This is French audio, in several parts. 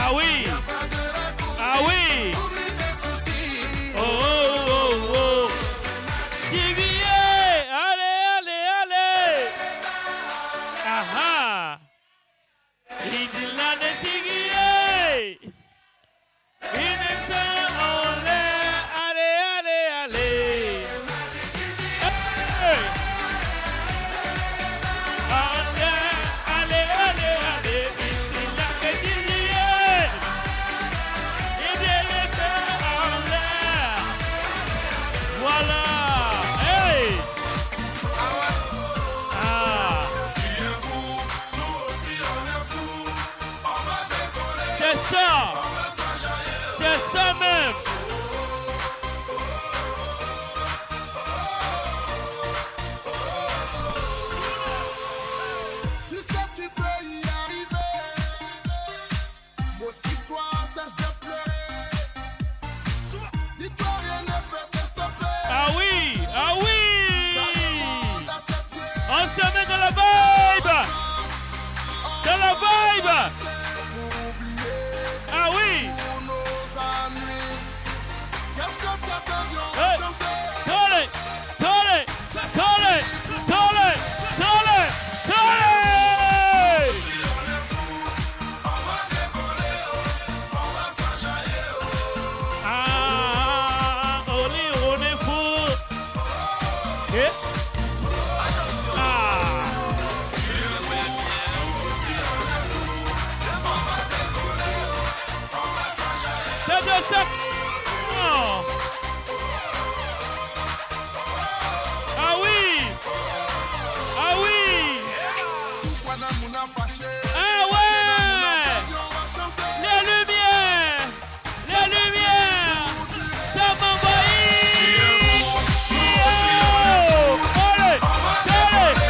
Ah oui. Ah oui. Oh, oh, oh, oh. Tigrier. Allez, allez, allez. Ah ah. Il dit là de Tigrier. Il est en l'air. Allez, allez, allez. Hey. Allez, allez, allez. Il dit là que Tigrier. Il est en l'air. Voilà. Hey. Ah. C'est ça. C'est ça même. Tu sais, tu peux y arriver. Motive-toi, cesse de fleurer. Dis-toi, rien ne peut te stopper. Ah oui, ah oui. Ça demande à tes pieds. On se met dans la vibe. Dans la vibe. Pour oublier Ah oui. tous nos ennuis. Qu'est-ce que tu attends de Hey. chanter? Tole, tole, tole, tole, tole, tole. Si on est fou, on va décoller, on va s'enjailler. Ah, on est fou. Eh? Ah. C'est de ça. Non. Ah oui. Ah oui. Pourquoi n'a mon a fâché? Ah ouais. On va chanter. Les lumières. Les lumières. Ça m'envahit. Yo. Allez. Allez.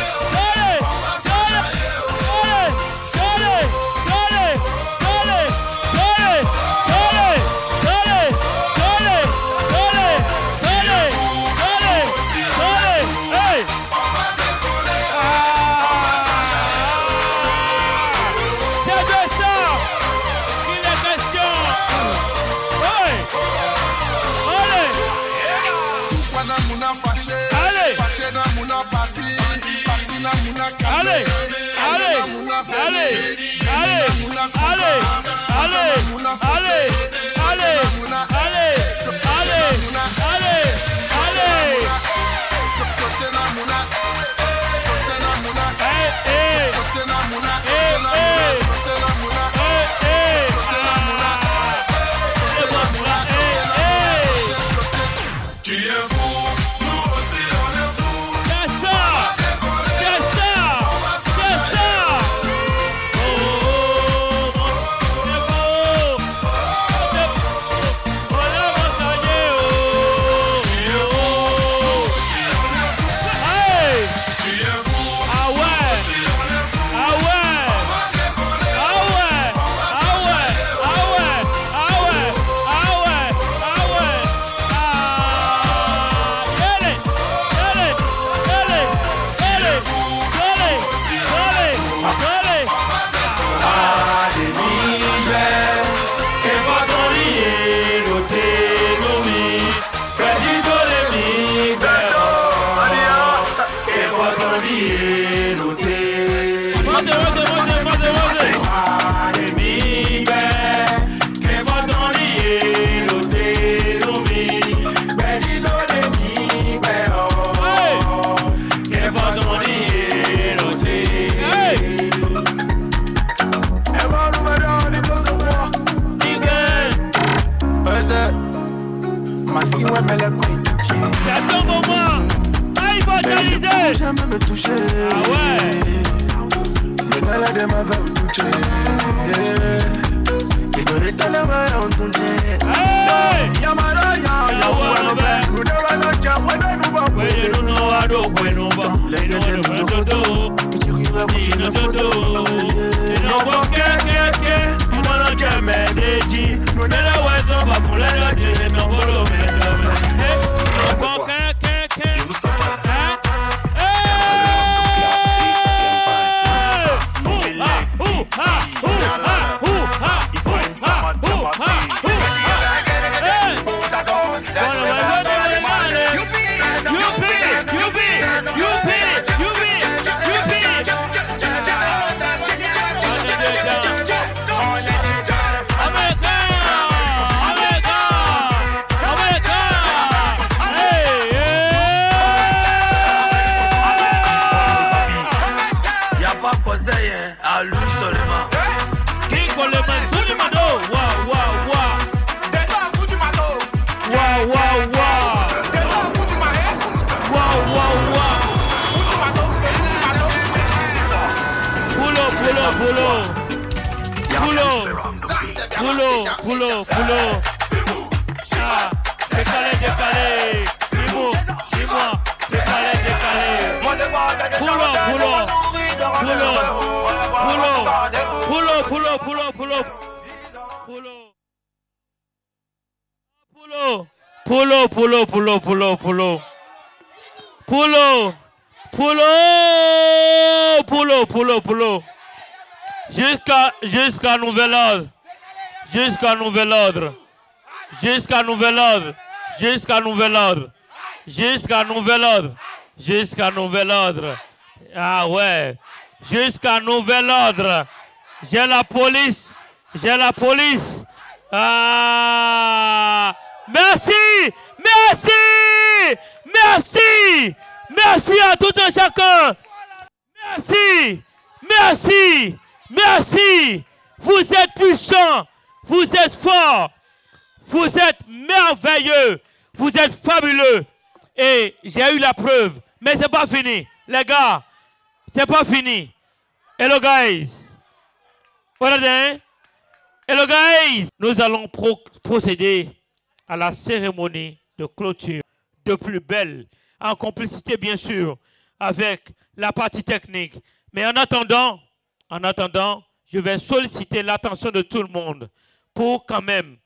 Allez. Fâché na mon a parti na mon a calé. Allez. Allez. Allez. Allez. Allez. Allez. Allez. Allez. Allez. Allez. Allez. Sauter na mon a, sauter na mon a, Eh, eh. sauter na mon a, Eh, eh. sauter na mon a, Eh, eh. sauter na mon a, C'est bon, là. Eh, eh. Qui est fou, nous aussi on est fou. C'est ça. C'est ça. C'est ça. Oh, oh, oh. C'est beau. C'est beau. On a montagne, oh. Qui est fou, nous aussi on est fou. Hey. Qui est fou, Ah ouais. si on est fou. Ah ouais. On va décoller, Ah ouais. Ah ouais. Ah ouais. Ah ouais. Ah ouais. Ah ouais. Ah. Allez. Allez. Allez. Allez. Allez. Allez. Allez. Ah, des misères, che fatto riero te non mi, credito le misere, che fatto riero te. Mate. Ah, des misères, che fatto riero te non mi, credito le misere, che fatto riero te. Hey. Si ouais mais le coin touché. C'est ton moment. Ah, il faut réaliser. Jamais me toucher. Ah ouais. Le nala de ma va toucher. Et de l'étonner va en toucher. Hey. Yamara ya ya wa be. Nous devons nous chamber nous va. Oye, no no ado bueno ba. Le de nous dodo. Tu rives ku na photo. No bo ke. No no jame deji. No na wezo ba fula na je no bolo me. No bo ke. Ha! Poulot. Ah, décalé. Dis-moi, décalé. Poulot. Jusqu'à nouvel ordre. Ah ouais. Jusqu'à nouvel ordre. J'ai la police. Ah. Merci à tout un chacun. Merci. Vous êtes puissants. Vous êtes forts. Vous êtes merveilleux. Vous êtes fabuleux. Et j'ai eu la preuve. Mais c'est pas fini. Les gars, c'est pas fini. Hello guys. Hello guys. Nous allons procéder à la cérémonie de clôture de plus belle, en complicité bien sûr, avec la partie technique. Mais en attendant, je vais solliciter l'attention de tout le monde pour quand même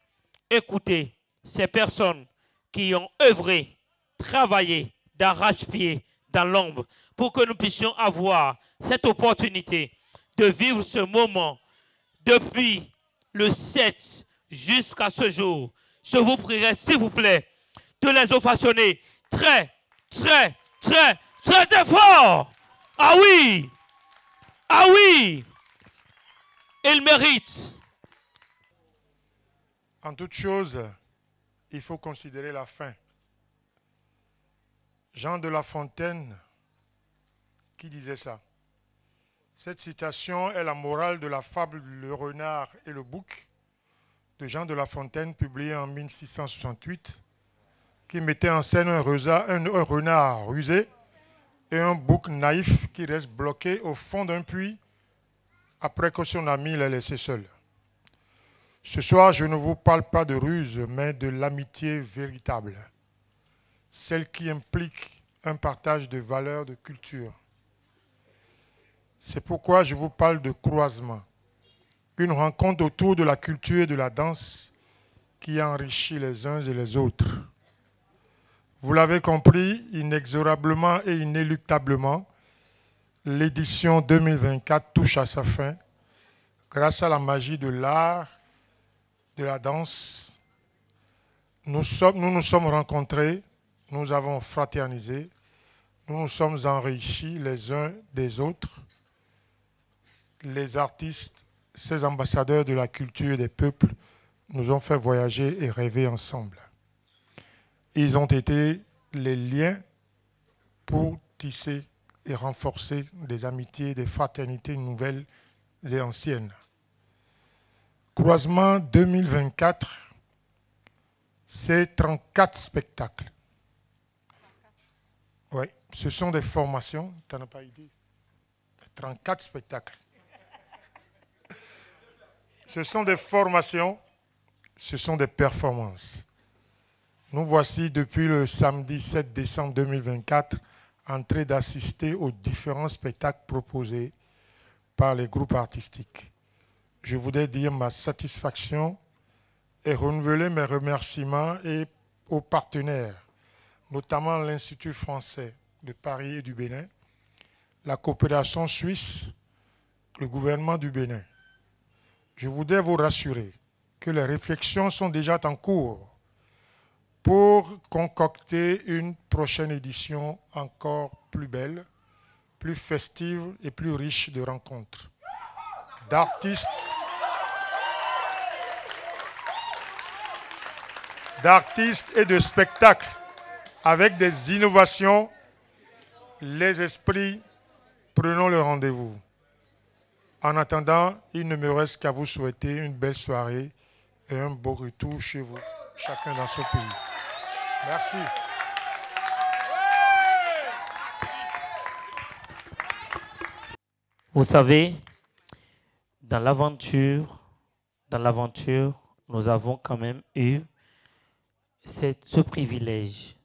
écouter ces personnes qui ont œuvré, travaillé d'arrache-pied dans l'ombre pour que nous puissions avoir cette opportunité de vivre ce moment depuis le 7 jusqu'à ce jour. Je vous prierai, s'il vous plaît, de les ovationner très fort. Ah oui, ils méritent. En toute chose, il faut considérer la fin. Jean de La Fontaine qui disait ça. Cette citation est la morale de la fable Le renard et le bouc de Jean de La Fontaine, publiée en 1668, qui mettait en scène un renard rusé et un bouc naïf qui reste bloqué au fond d'un puits après que son ami l'a laissé seul. Ce soir, je ne vous parle pas de ruse, mais de l'amitié véritable, celle qui implique un partage de valeurs, de culture. C'est pourquoi je vous parle de croisement, une rencontre autour de la culture et de la danse qui enrichit les uns et les autres. Vous l'avez compris, inexorablement et inéluctablement, l'édition 2024 touche à sa fin grâce à la magie de l'art, de la danse. Nous nous sommes rencontrés, nous avons fraternisé, nous nous sommes enrichis les uns des autres. Les artistes, ces ambassadeurs de la culture des peuples, nous ont fait voyager et rêver ensemble. Ils ont été les liens pour tisser et renforcer des amitiés, des fraternités nouvelles et anciennes. Croisement 2024, c'est 34 spectacles. Oui, ce sont des formations, tu n'en as pas idée. 34 spectacles. Ce sont des formations, ce sont des performances. Nous voici depuis le samedi 7 décembre 2024 en train d'assister aux différents spectacles proposés par les groupes artistiques. Je voudrais dire ma satisfaction et renouveler mes remerciements aux partenaires, notamment l'Institut français de Paris et du Bénin, la coopération suisse, le gouvernement du Bénin. Je voudrais vous rassurer que les réflexions sont déjà en cours pour concocter une prochaine édition encore plus belle, plus festive et plus riche de rencontres, d'artistes et de spectacles avec des innovations. Les esprits, prenons le rendez-vous. En attendant, il ne me reste qu'à vous souhaiter une belle soirée et un beau retour chez vous, chacun dans son pays. Merci. Vous savez, dans l'aventure dans l'aventure, nous avons quand même eu ce privilège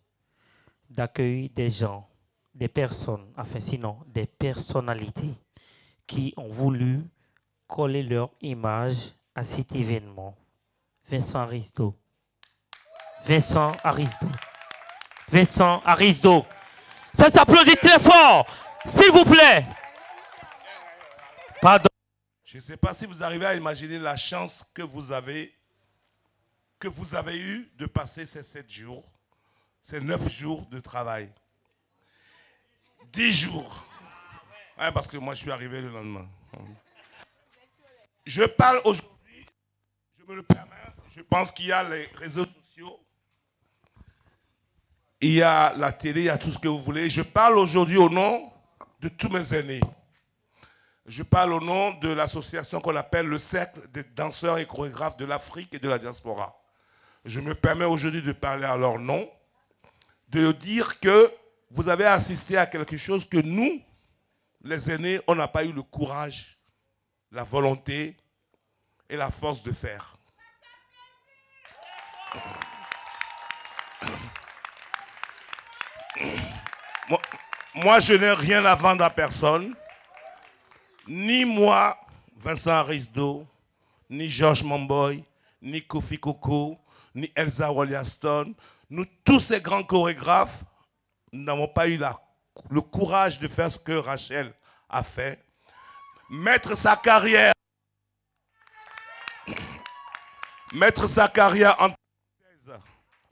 d'accueillir des gens, des personnes, enfin sinon des personnalités qui ont voulu coller leur image à cet événement. Vincent Aristot. Vincent Aristot. Vincent Aristot. Ça s'applaudit très fort, s'il vous plaît. Pardon. Je ne sais pas si vous arrivez à imaginer la chance que vous avez eue de passer ces 7 jours, ces 9 jours de travail. 10 jours. Ouais, parce que moi, je suis arrivé le lendemain. Je parle aujourd'hui, je me le permets, je pense qu'il y a les réseaux sociaux, il y a la télé, il y a tout ce que vous voulez. Je parle aujourd'hui au nom de tous mes aînés. Je parle au nom de l'association qu'on appelle le Cercle des danseurs et chorégraphes de l'Afrique et de la diaspora. Je me permets aujourd'hui de parler à leur nom, de dire que vous avez assisté à quelque chose que nous, les aînés, on n'a pas eu le courage, la volonté et la force de faire. Moi, je n'ai rien à vendre à personne. Ni moi, Vincent Aristot, ni Georges Mamboy, ni Kofi Koko, ni Elsa Walliaston, nous, tous ces grands chorégraphes, nous n'avons pas eu le courage de faire ce que Rachel a fait. Mettre sa carrière en parenthèse.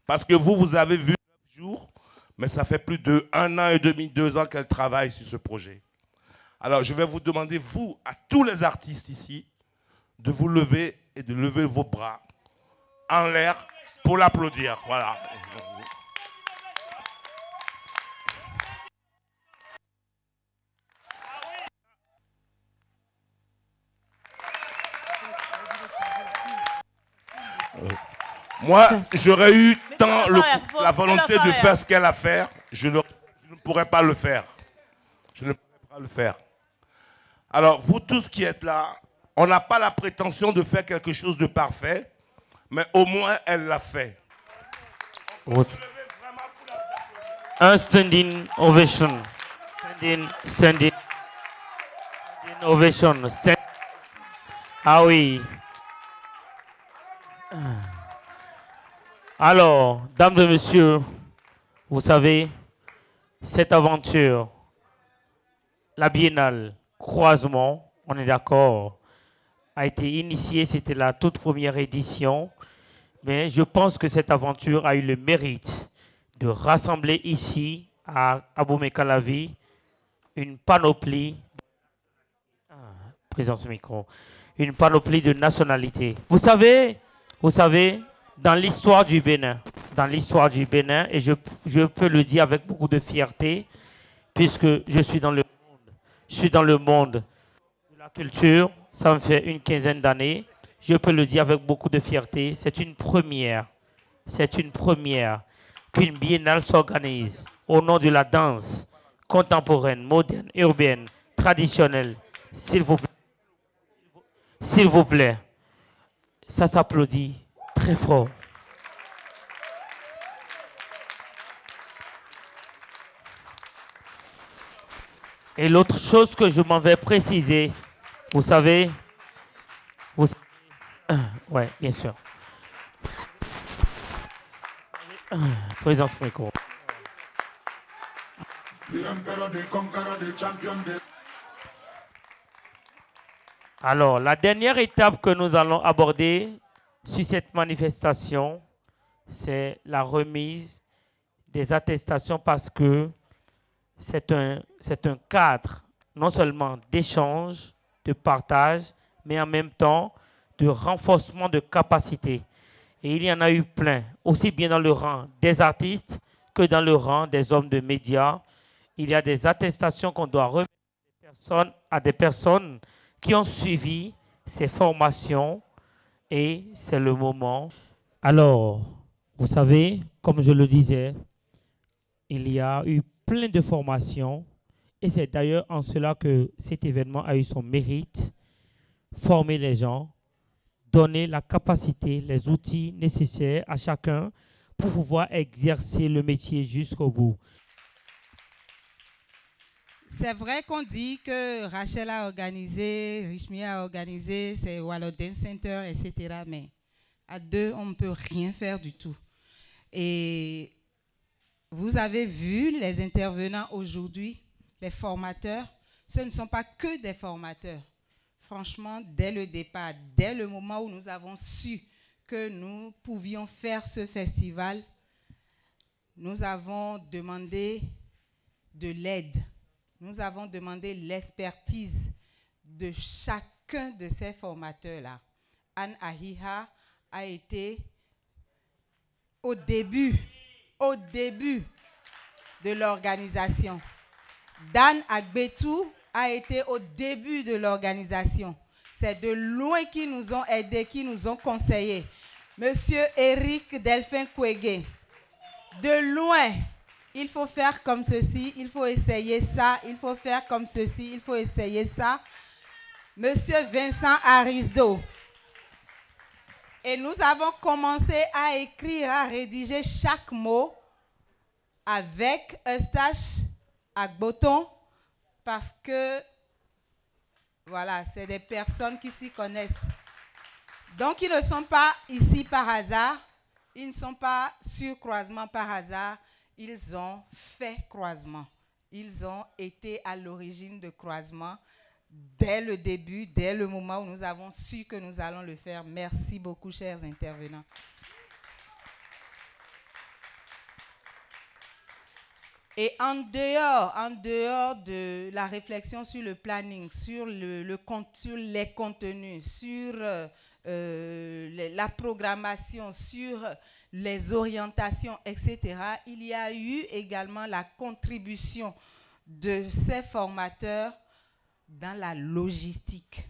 Parce que vous avez vu 9 jours, mais ça fait plus de 1 an et demi, 2 ans qu'elle travaille sur ce projet. Alors, je vais vous demander, vous, à tous les artistes ici, de vous lever et de lever vos bras en l'air pour l'applaudir. Voilà. Moi, j'aurais eu tant la volonté de faire ce qu'elle a fait, je ne pourrais pas le faire. Je ne pourrais pas le faire. Alors, vous tous qui êtes là, on n'a pas la prétention de faire quelque chose de parfait, mais au moins, elle l'a fait. Un standing ovation. Standing ovation. Ah oui. Alors, dames et messieurs, vous savez, cette aventure, la biennale Croisement, on est d'accord, a été initiée, c'était la toute première édition, mais je pense que cette aventure a eu le mérite de rassembler ici, à Abomey-Calavi, une panoplie, présence micro, une panoplie de nationalités. Vous savez, dans l'histoire du Bénin, et je peux le dire avec beaucoup de fierté, puisque je suis dans le monde de la culture, ça me fait une quinzaine d'années, je peux le dire avec beaucoup de fierté, c'est une première qu'une biennale s'organise au nom de la danse contemporaine, moderne, urbaine, traditionnelle. S'il vous plaît, ça s'applaudit très fort. Et l'autre chose que je m'en vais préciser, vous savez, ouais, bien sûr. Présence micro. Alors, la dernière étape que nous allons aborder sur cette manifestation, c'est la remise des attestations parce que c'est un cadre non seulement d'échange, de partage, mais en même temps de renforcement de capacité. Et il y en a eu plein, aussi bien dans le rang des artistes que dans le rang des hommes de médias. Il y a des attestations qu'on doit remettre à des personnes qui ont suivi ces formations et c'est le moment. Alors, vous savez, comme je le disais, il y a eu plein de formations et c'est d'ailleurs en cela que cet événement a eu son mérite. Former les gens, donner la capacité, les outils nécessaires à chacun pour pouvoir exercer le métier jusqu'au bout. C'est vrai qu'on dit que Rachel a organisé, Richmi a organisé, c'est Wallow Dance Center, etc. Mais à deux, on ne peut rien faire du tout. Et vous avez vu les intervenants aujourd'hui, les formateurs, ce ne sont pas que des formateurs. Franchement, dès le départ, dès le moment où nous avons su que nous pouvions faire ce festival, nous avons demandé de l'aide. Nous avons demandé l'expertise de chacun de ces formateurs-là. Anne Ahiha a été au début de l'organisation. Dan Agbetou a été au début de l'organisation. C'est de loin qui nous ont aidés, qui nous ont conseillés. Monsieur Eric Delphin Kwege, de loin, il faut faire comme ceci, il faut essayer ça, il faut faire comme ceci, il faut essayer ça. Monsieur Vincent Arisdo. Et nous avons commencé à écrire, à rédiger chaque mot avec Eustache Agboton parce que, voilà, c'est des personnes qui s'y connaissent. Donc, ils ne sont pas ici par hasard, ils ne sont pas sur croisement par hasard, ils ont fait croisement. Ils ont été à l'origine de croisement dès le début, dès le moment où nous avons su que nous allons le faire. Merci beaucoup, chers intervenants. Et en dehors de la réflexion sur le planning, sur les contenus, sur la programmation, sur les orientations, etc., il y a eu également la contribution de ces formateurs dans la logistique.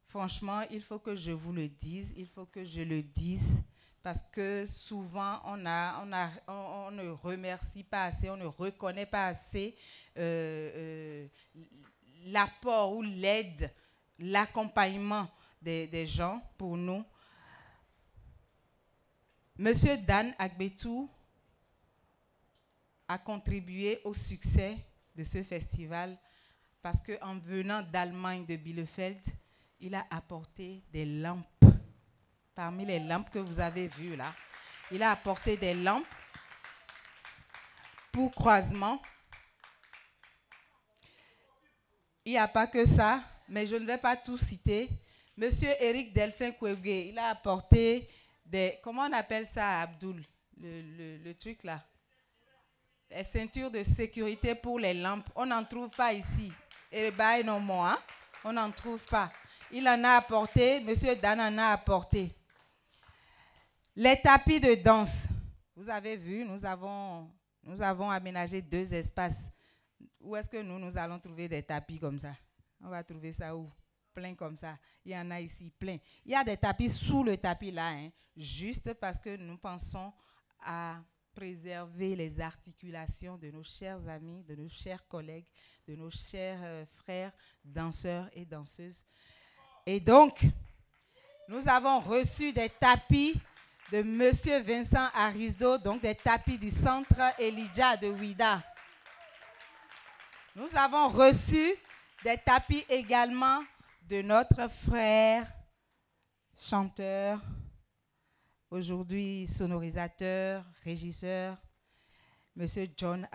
Franchement, il faut que je vous le dise, il faut que je le dise, parce que souvent, on ne remercie pas assez, on ne reconnaît pas assez l'apport ou l'aide, l'accompagnement des gens pour nous. Monsieur Dan Agbetou a contribué au succès de ce festival parce qu'en venant d'Allemagne, de Bielefeld, il a apporté des lampes. Parmi les lampes que vous avez vues là, il a apporté des lampes pour croisement. Il n'y a pas que ça, mais je ne vais pas tout citer. Monsieur Eric Delphin Kwege, il a apporté des... Comment on appelle ça, Abdoul, le truc là? Les ceintures de sécurité pour les lampes. On n'en trouve pas ici. Et bah, non, moi, hein? On n'en trouve pas. Il en a apporté, monsieur Dan en a apporté. Les tapis de danse. Vous avez vu, nous avons aménagé 2 espaces. Où est-ce que nous allons trouver des tapis comme ça? On va trouver ça où? Plein comme ça. Il y en a ici, plein. Il y a des tapis sous le tapis là, hein, juste parce que nous pensons à préserver les articulations de nos chers amis, de nos chers collègues, de nos chers frères, danseurs et danseuses. Et donc, nous avons reçu des tapis de monsieur Vincent Arisdo, donc des tapis du centre Elijah de Ouida. Nous avons reçu des tapis également de notre frère chanteur, aujourd'hui sonorisateur, régisseur, monsieur John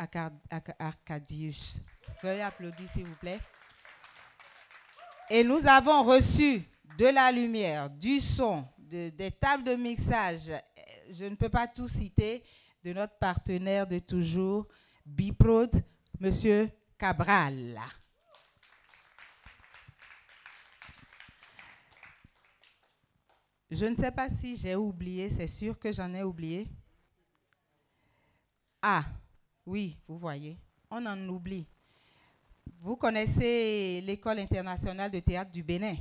Arcadius. Veuillez applaudir s'il vous plaît. Et nous avons reçu de la lumière, du son, des tables de mixage, je ne peux pas tout citer, de notre partenaire de toujours, Biprod, monsieur Cabral. Je ne sais pas si j'ai oublié, c'est sûr que j'en ai oublié. Ah, oui, vous voyez, on en oublie. Vous connaissez l'École internationale de théâtre du Bénin,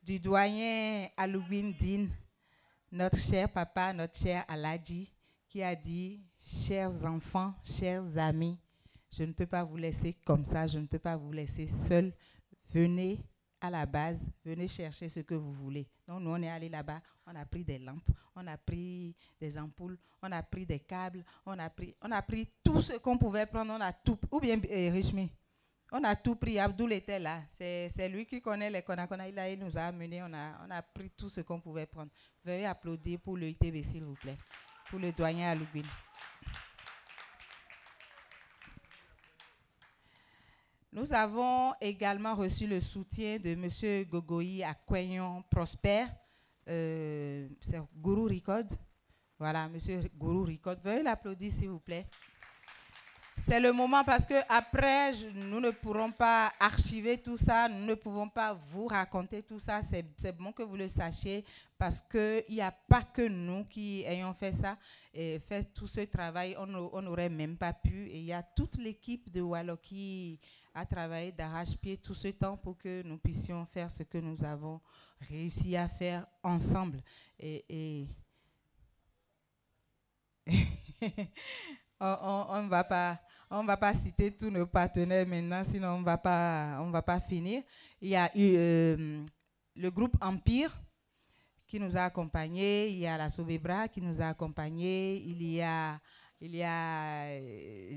du doyen Alouine Din, notre cher papa, notre cher Aladji, qui a dit, chers enfants, chers amis, je ne peux pas vous laisser comme ça, je ne peux pas vous laisser seuls. Venez à la base, venez chercher ce que vous voulez. Donc nous, on est allé là-bas, on a pris des lampes, on a pris des ampoules, on a pris des câbles, on a pris tout ce qu'on pouvait prendre, on a tout, ou bien Richmi, on a tout pris. Abdoul était là, c'est lui qui connaît les Konakona, il nous a amenés, on a pris tout ce qu'on pouvait prendre. Veuillez applaudir pour le ITV, s'il vous plaît, pour le doyen Aloubine. Nous avons également reçu le soutien de M. Gogoyi à Quenyon Prosper, c'est Guru Records. Voilà, M. Guru Records. Veuillez l'applaudir, s'il vous plaît. C'est le moment parce que après, nous ne pourrons pas archiver tout ça, nous ne pouvons pas vous raconter tout ça. C'est bon que vous le sachiez parce qu'il n'y a pas que nous qui ayons fait ça, et fait tout ce travail, on n'aurait même pas pu. Et il y a toute l'équipe de Wallo qui a travaillé d'arrache-pied tout ce temps pour que nous puissions faire ce que nous avons réussi à faire ensemble. Et on ne va pas citer tous nos partenaires maintenant, sinon on va pas finir. Il y a eu le groupe Empire qui nous a accompagnés, il y a la Sobebra qui nous a accompagnés, il y a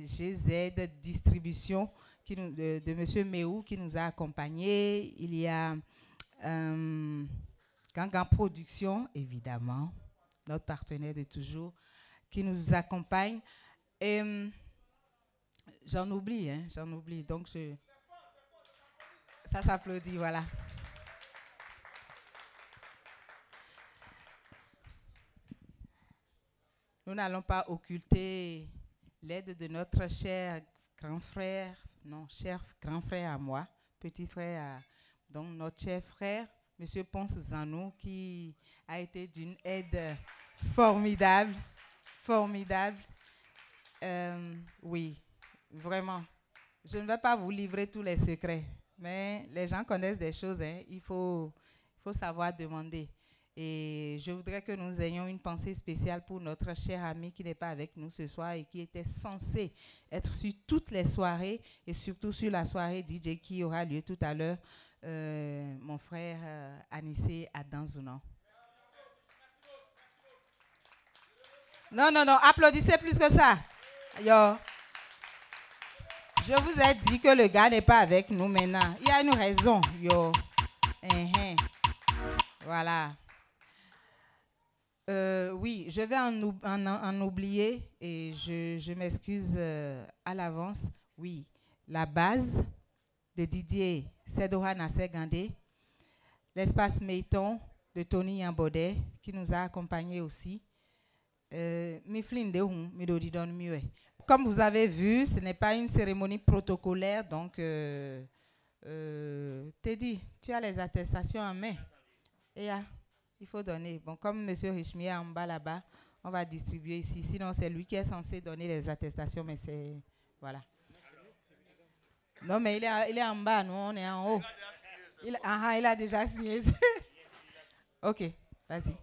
GZ Distribution de M. Meou qui nous a accompagnés, il y a Gangan Production, évidemment, notre partenaire de toujours, qui nous accompagne. Et j'en oublie. Donc, ça s'applaudit, voilà. Nous n'allons pas occulter l'aide de notre cher grand frère, cher grand frère à moi, petit frère, donc notre cher frère, M. Ponce Zanou, qui a été d'une aide formidable. Oui, vraiment. Je ne vais pas vous livrer tous les secrets, mais les gens connaissent des choses, hein. Il faut savoir demander. Et je voudrais que nous ayons une pensée spéciale pour notre cher ami qui n'est pas avec nous ce soir et qui était censé être sur toutes les soirées et surtout sur la soirée DJ qui aura lieu tout à l'heure, mon frère Anissé Adanzounan. Non, applaudissez plus que ça. Yo. Je vous ai dit que le gars n'est pas avec nous maintenant. Il y a une raison. Yo. Voilà. Oui, je vais en oublier et je m'excuse à l'avance. Oui, la base de Didier Sedora Nasser Gandé, l'espace Meiton de Tony Yambodé qui nous a accompagnés aussi. Comme vous avez vu, ce n'est pas une cérémonie protocolaire, donc Teddy, tu as les attestations en main. Et il faut donner. Bon, comme M. Richmi est en bas là-bas, on va distribuer ici. Sinon, c'est lui qui est censé donner les attestations, mais c'est... Voilà. Non, mais il est en bas, nous, on est en haut. Il a déjà signé. Ok, vas-y.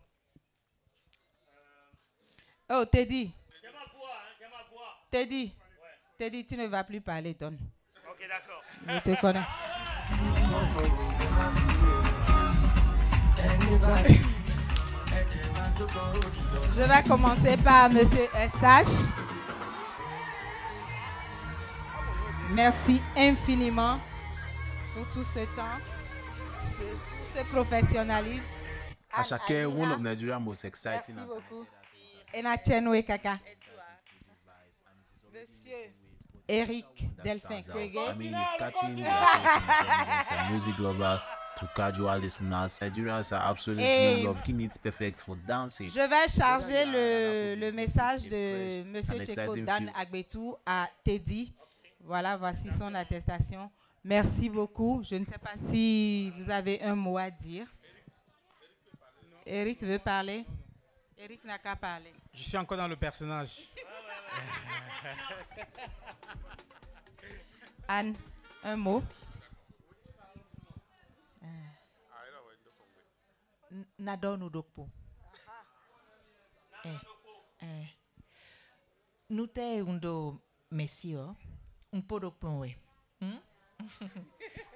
Oh, Teddy. Teddy, tu ne vas plus parler, donne. Ok, d'accord. Je te connais. Je vais commencer par M. Estache. Merci infiniment pour tout ce temps, ce professionnalisme. Ashake, one of Nigeria's most exciting. Merci beaucoup. Enachenwe Kaka. Monsieur Eric Delphin Kwege. I mean, it's catching the attention from music lovers to casual listeners. Nigerians are absolutely loving it, perfect for dancing. Je vais charger le message de Monsieur Tcheko Dan Agbetou à Teddy. Voilà, voici son attestation. Merci beaucoup. Je ne sais pas si vous avez un mot à dire. Eric veut parler. Eric n'a qu'à parler. Je suis encore dans le personnage. Anne, un mot. Nadonu dokpo. Nous te undo mesio un po dokpo we.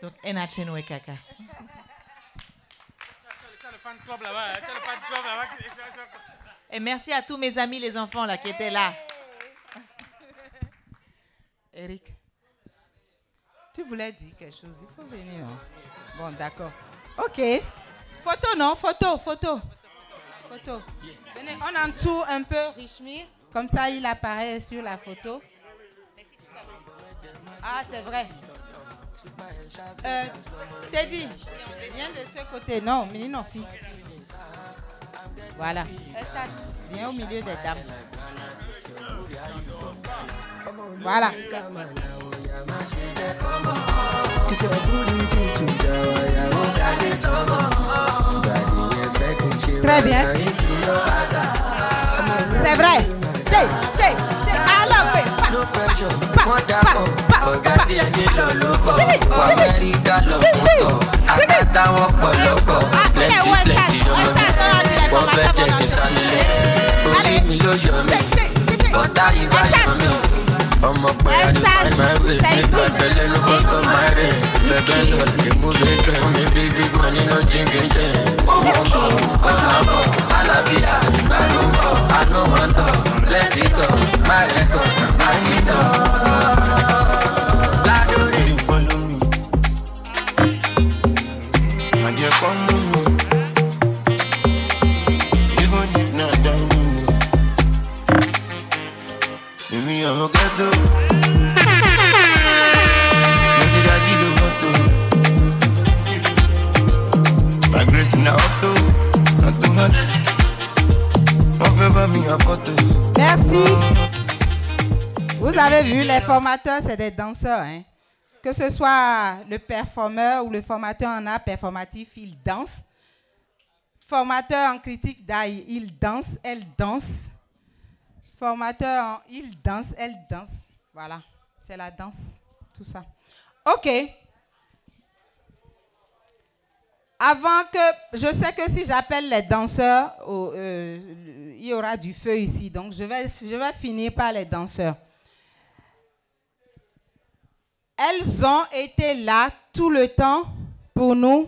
Donc, Enacheno et Kaka. Et merci à tous mes amis, les enfants là, qui étaient là. Eric, tu voulais dire quelque chose, il faut venir. Hein? Bon, d'accord. Ok. Photo, non? Photo. Venez, on entoure un peu Richmir, comme ça il apparaît sur la photo. Ah, c'est vrai. Teddy, viens de ce côté. Non, mais non, fille. Voilà. Eustache, viens au milieu des dames. Voilà. Très bien. C'est vrai. Alors, I'm up where I define my way. Make my belly no go stop my rain. Baby, no keep moving, try me big money, no chinking thing. I love it, I know one dog. Let it go, my record, I need it. You follow me, my dear, come with me. Even if not done. Me I'm a ghetto. My grace in auto, automatique. On veut pas mis en photo. Merci. Vous avez vu, les formateurs, c'est des danseurs. Hein. Que ce soit le performeur ou le formateur en art performatif, il danse. Formateur en critique d'art, il danse, elle danse. Formateur, il danse, elle danse. Voilà, c'est la danse, tout ça. OK. Avant que, je sais que si j'appelle les danseurs, il y aura du feu ici. Donc, je vais finir par les danseurs. Elles ont été là tout le temps pour nous.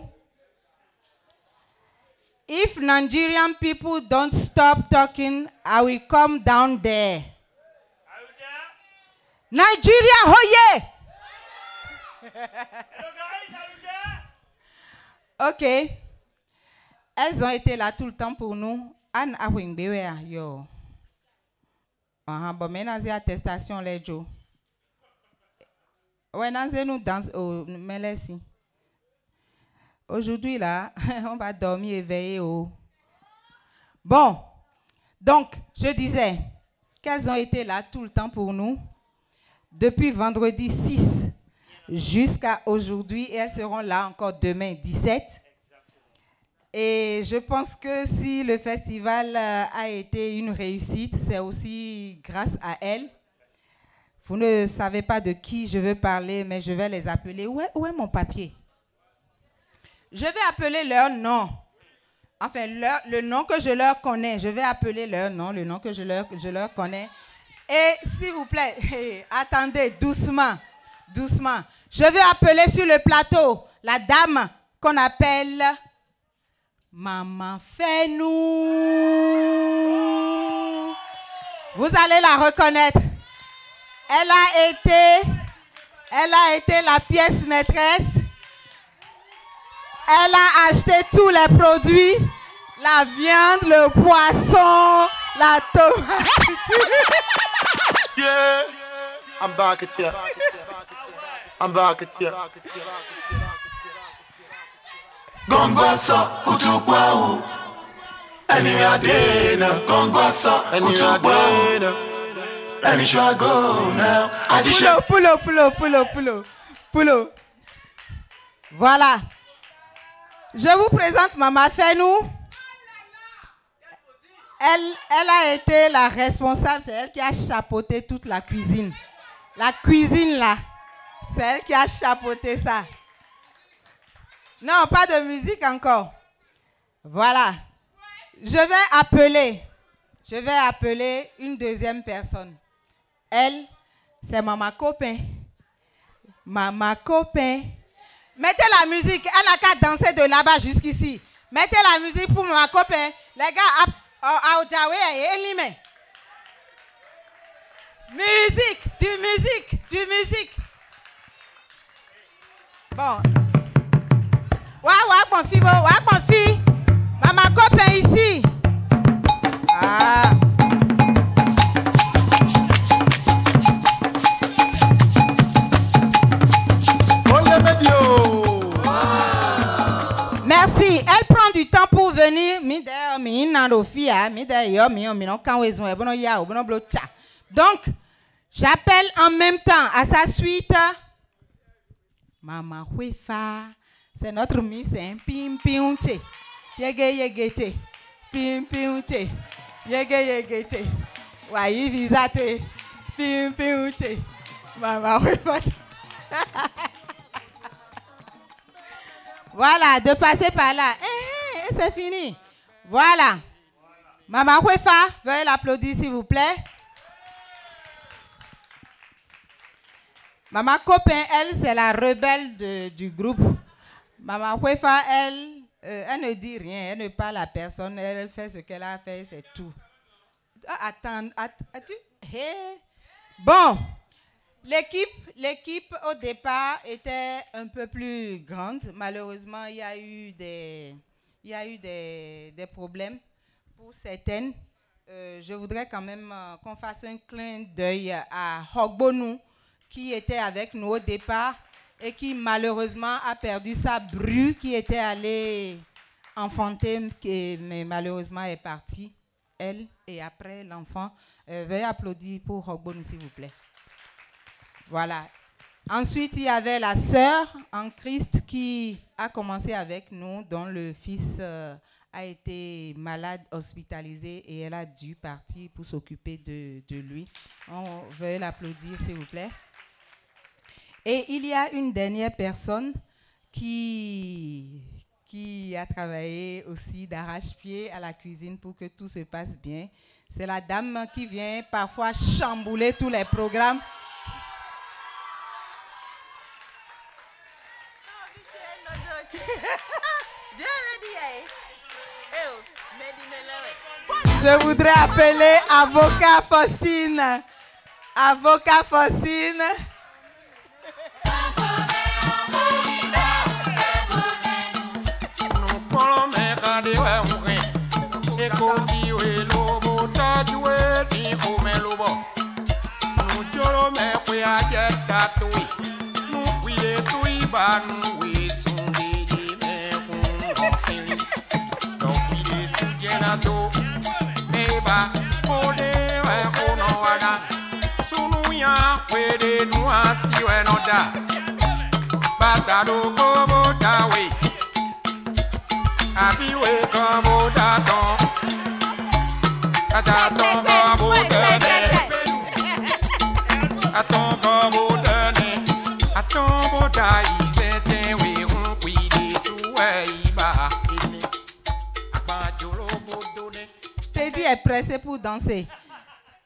If Nigerian people don't stop talking, I will come down there. Nigeria, hoye! OK. Elles ont été là tout le temps pour nous. Anne Awingbewe, yo. Bon, maintenant, c'est attestation, les Joe. Ouais, nous dansons, mais laissez. Aujourd'hui, là, on va dormir éveillé. Bon, donc, je disais qu'elles ont été là tout le temps pour nous, depuis vendredi 6 jusqu'à aujourd'hui, et elles seront là encore demain 17. Et je pense que si le festival a été une réussite, c'est aussi grâce à elles. Vous ne savez pas de qui je veux parler, mais je vais les appeler. Où est mon papier? Je vais appeler leur nom. Enfin, le nom que je leur connais. Je vais appeler leur nom, le nom que je leur connais. Et s'il vous plaît, attendez, doucement, doucement. Je vais appeler sur le plateau la dame qu'on appelle Maman Fais-nous. Vous allez la reconnaître. Elle a été la pièce maîtresse. Elle a acheté tous les produits, la viande, le poisson, la tomate. Yeah, I'm back at you. I'm back at you. Gongwaso, kutukwahu. Anywhere I did, Gongwaso, kutukwahu. Anywhere I go now. Pulo. Voilà. Je vous présente Maman Fais-nous. Elle a été la responsable, c'est elle qui a chapeauté toute la cuisine. La cuisine là, c'est elle qui a chapeauté ça. Non, pas de musique encore. Voilà. Je vais appeler une deuxième personne. Elle, c'est Maman Copain. Maman copain. Mettez la musique. Elle n'a qu'à danser de là-bas jusqu'ici. Mettez la musique pour maman copain. Les gars, à Ojawe et Elime. Musique, du musique. Bon. Wa mon fille. Maman copain ici. Ah. Merci. Elle prend du temps pour venir. Donc, j'appelle en même temps à sa suite Maman Huefa. C'est notre miss. Pim pim che. Yege. Pim pim che. Yege. Wayi visate. Pim pim che. Maman Huefa. Voilà, de passer par là. Et c'est fini. Voilà. Maman Huefa, veuillez l'applaudir s'il vous plaît. Maman Copain, elle, c'est la rebelle du groupe. Maman Huefa, elle ne dit rien, elle ne parle à personne, elle fait ce qu'elle a fait, c'est tout. Attends, as-tu? Hey. Bon. L'équipe au départ était un peu plus grande. Malheureusement, il y a eu des problèmes pour certaines. Je voudrais quand même qu'on fasse un clin d'œil à Hogbonu qui était avec nous au départ et qui malheureusement a perdu sa bru qui était allée enfanter, mais malheureusement est partie, elle et après l'enfant. Veuillez applaudir pour Hogbonu s'il vous plaît. Voilà. Ensuite, il y avait la sœur en Christ qui a commencé avec nous, dont le fils a été malade, hospitalisé et elle a dû partir pour s'occuper de lui. On veut l'applaudir, s'il vous plaît. Et il y a une dernière personne qui a travaillé aussi d'arrache-pied à la cuisine pour que tout se passe bien. C'est la dame qui vient parfois chambouler tous les programmes. Je voudrais appeler avocat Faustine. Avocat Faustine. Teddy est pressé pour danser.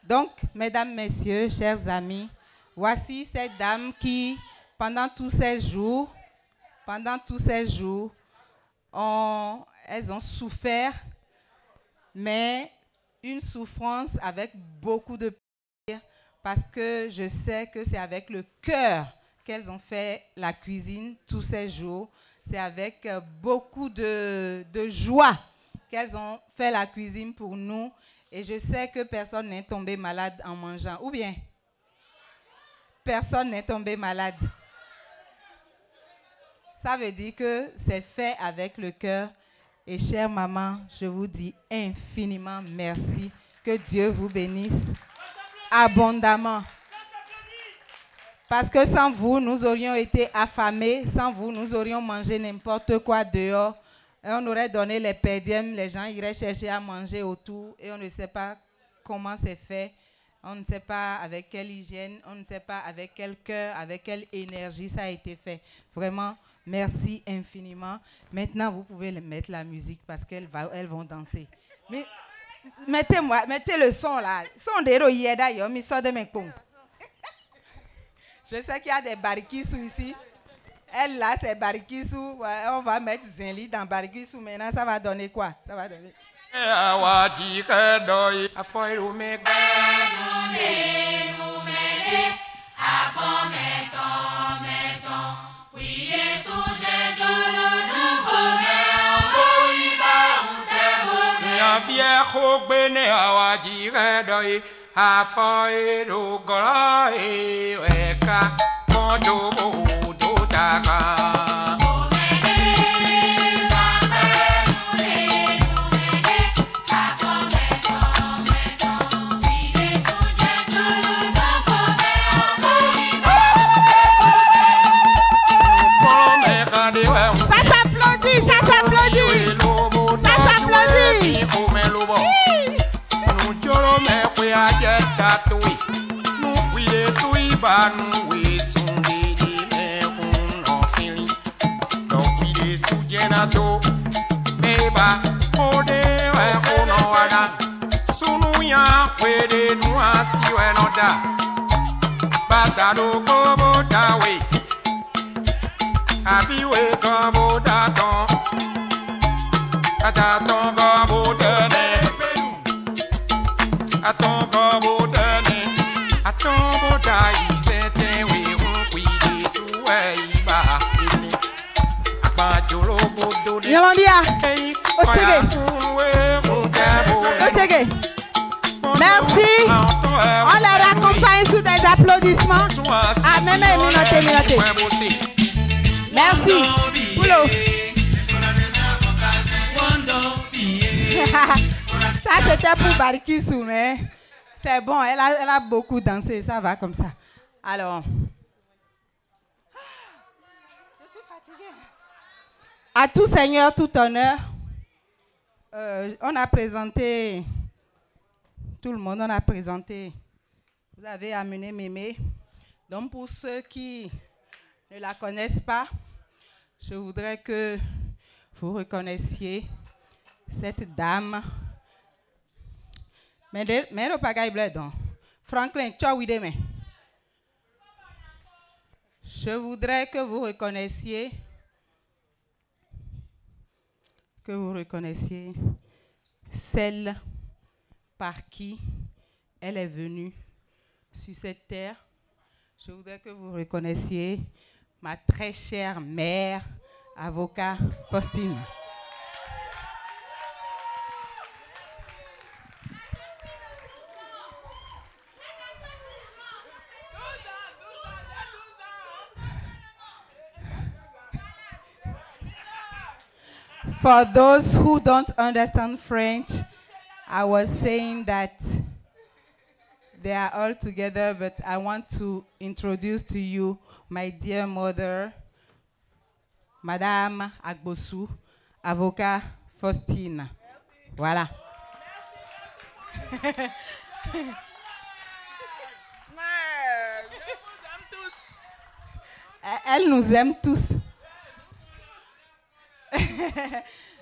Donc, mesdames, messieurs, chers amis, voici cette dame qui, pendant tous ces jours, elles ont souffert, mais une souffrance avec beaucoup de plaisir, parce que je sais que c'est avec le cœur qu'elles ont fait la cuisine tous ces jours. C'est avec beaucoup de joie qu'elles ont fait la cuisine pour nous. Et je sais que personne n'est tombé malade en mangeant. Ou bien, personne n'est tombé malade. Ça veut dire que c'est fait avec le cœur. Et chère maman, je vous dis infiniment merci. Que Dieu vous bénisse abondamment. Parce que sans vous, nous aurions été affamés. Sans vous, nous aurions mangé n'importe quoi dehors. Et on aurait donné les perdièmes, les gens iraient chercher à manger autour et on ne sait pas comment c'est fait. On ne sait pas avec quelle hygiène, on ne sait pas avec quel cœur, avec quelle énergie ça a été fait. Vraiment, merci infiniment. Maintenant, vous pouvez mettre la musique parce qu'elles vont danser. Mais mettez le son là. Son de d'ailleurs, mais ça de mes pompes. Je sais qu'il y a des barikissou ici. Elle là, c'est barikissou. On va mettre Zenli dans barikissou. Maintenant, ça va donner quoi? Ça va donner. Viejo bene awajire doi afoi do gola eka modo do taka. Batado como dawe, abiwe como daton, ataton como dene, aton como dene, aton bodai sete we unquidi suwe iba, abajolo bodo de. Yolandia, Otege. Merci. On les raccompagne sous des applaudissements. Ah, même minotez. Merci. Boulot. Ça, c'était pour Barikissou, mais c'est bon. Elle a beaucoup dansé. Ça va comme ça. Alors. Je suis fatiguée. À tout seigneur, tout honneur. On a présenté... Tout le monde, on a présenté. Vous avez amené Mémé. Donc, pour ceux qui ne la connaissent pas, je voudrais que vous reconnaissiez cette dame. Mais le pagaille bleu, donc. Franklin, ciao, demain. Je voudrais que vous reconnaissiez celle par qui elle est venue sur cette terre. Je voudrais que vous reconnaissiez ma très chère mère, avocat Faustine. For those who don't understand French, I was saying that they are all together, but I want to introduce to you my dear mother, Madame Agbosu, avocat Faustine. Voilà. Elle nous aime tous.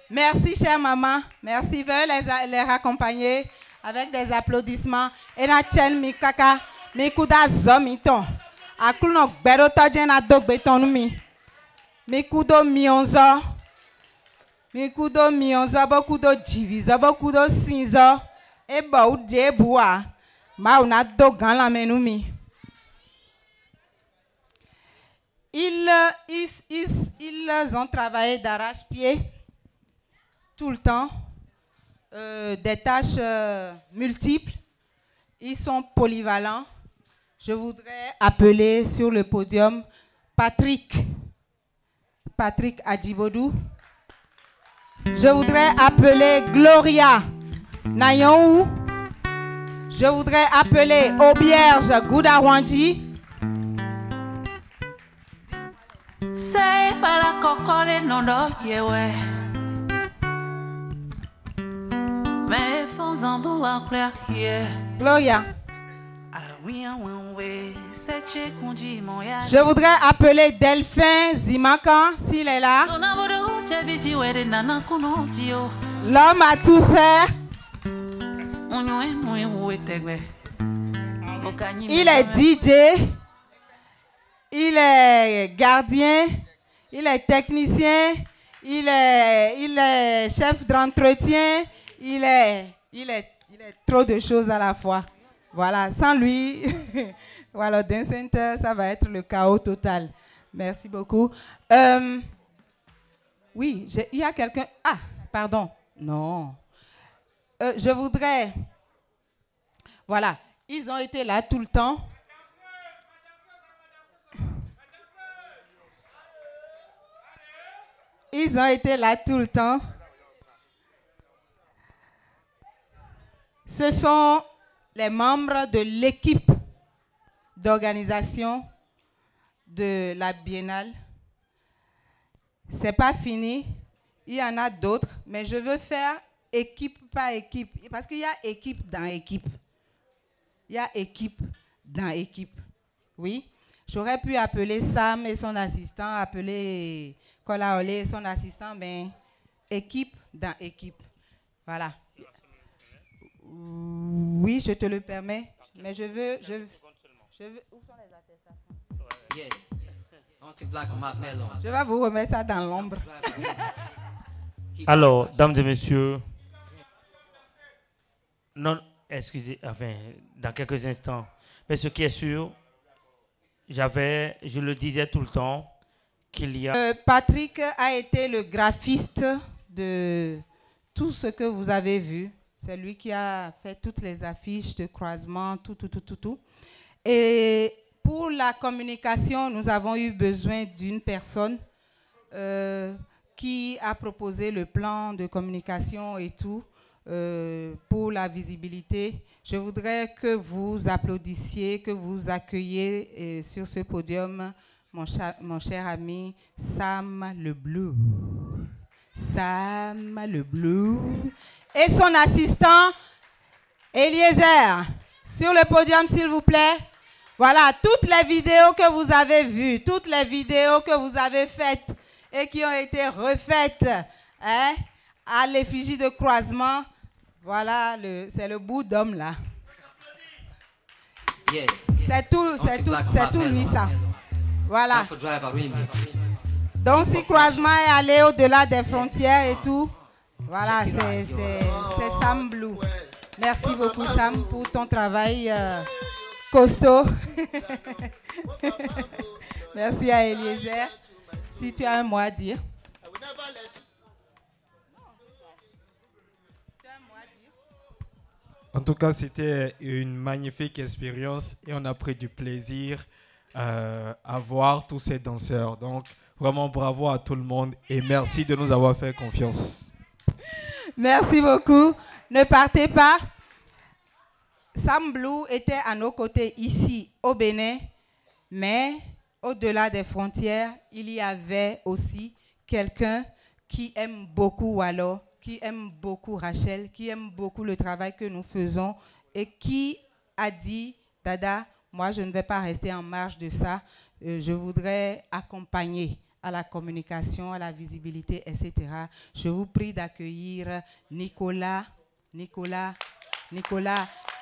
Merci, chère maman. Merci. Veuillez les raccompagner avec des applaudissements. Et la chaîne mikaka, mikuda zomiton. Akuno gbero tojen na dog beton mi. Mikudo mionzo. Mikudo mionzo, bokudo jivizo, bokudo sinzo. E ba ou de bois. Ma ou na dogan la menumi. Ils ont travaillé d'arrache-pied tout le temps, des tâches multiples. Ils sont polyvalents. Je voudrais appeler sur le podium Patrick Adjibodou. Je voudrais appeler Gloria Nayon. Je voudrais appeler Aubierge Goudarwandi. Say para kokole nondo yewe. Mais fons en beau à clair hier. Gloria. Je voudrais appeler Delphin Zimakan s'il est là. L'homme a tout fait. Il est DJ. il est gardien, il est technicien, il est chef d'entretien, il est trop de choses à la fois. Voilà, sans lui, voilà, Dance Center, ça va être le chaos total. Merci beaucoup. Oui, il y a quelqu'un... Ah, pardon. Non. Je voudrais... Voilà, ils ont été là tout le temps. Ils ont été là tout le temps. Ce sont les membres de l'équipe d'organisation de la Biennale. C'est pas fini. Il y en a d'autres, mais je veux faire équipe par équipe. Parce qu'il y a équipe dans équipe. Il y a équipe dans équipe. Oui. J'aurais pu appeler Sam et son assistant, appeler Kolaole et son assistant, mais équipe dans équipe. Voilà. Oui, je te le permets, mais je veux... Où sont les attestations? Je vais vous remettre ça dans l'ombre. Alors, dames et messieurs, non, excusez, enfin, dans quelques instants, mais ce qui est sûr, je le disais tout le temps, qu'il y a... Patrick a été le graphiste de tout ce que vous avez vu. C'est lui qui a fait toutes les affiches de croisement, tout. Et pour la communication, nous avons eu besoin d'une personne qui a proposé le plan de communication et tout pour la visibilité. Je voudrais que vous applaudissiez, que vous accueilliez sur ce podium mon cher ami Sam Le Blue. Sam Le Blue. Et son assistant, Eliezer. Sur le podium, s'il vous plaît. Voilà, toutes les vidéos que vous avez vues, toutes les vidéos que vous avez faites et qui ont été refaites à l'effigie de croisement. Voilà, c'est le bout d'homme là. C'est tout lui ça. Voilà. Donc si croisement est allé au-delà des frontières et tout, voilà, c'est Sam Blue. Merci beaucoup Sam pour ton travail costaud. Merci à Eliezer. Si tu as un mot à dire. En tout cas, c'était une magnifique expérience et on a pris du plaisir à voir tous ces danseurs. Donc, vraiment bravo à tout le monde et merci de nous avoir fait confiance. Merci beaucoup. Ne partez pas. Sam Blue était à nos côtés ici au Bénin, mais au-delà des frontières, il y avait aussi quelqu'un qui aime beaucoup Wallo, qui aime beaucoup Rachel, qui aime beaucoup le travail que nous faisons et qui a dit, Dada, moi je ne vais pas rester en marge de ça, je voudrais accompagner à la communication, à la visibilité, etc. Je vous prie d'accueillir Nicolas,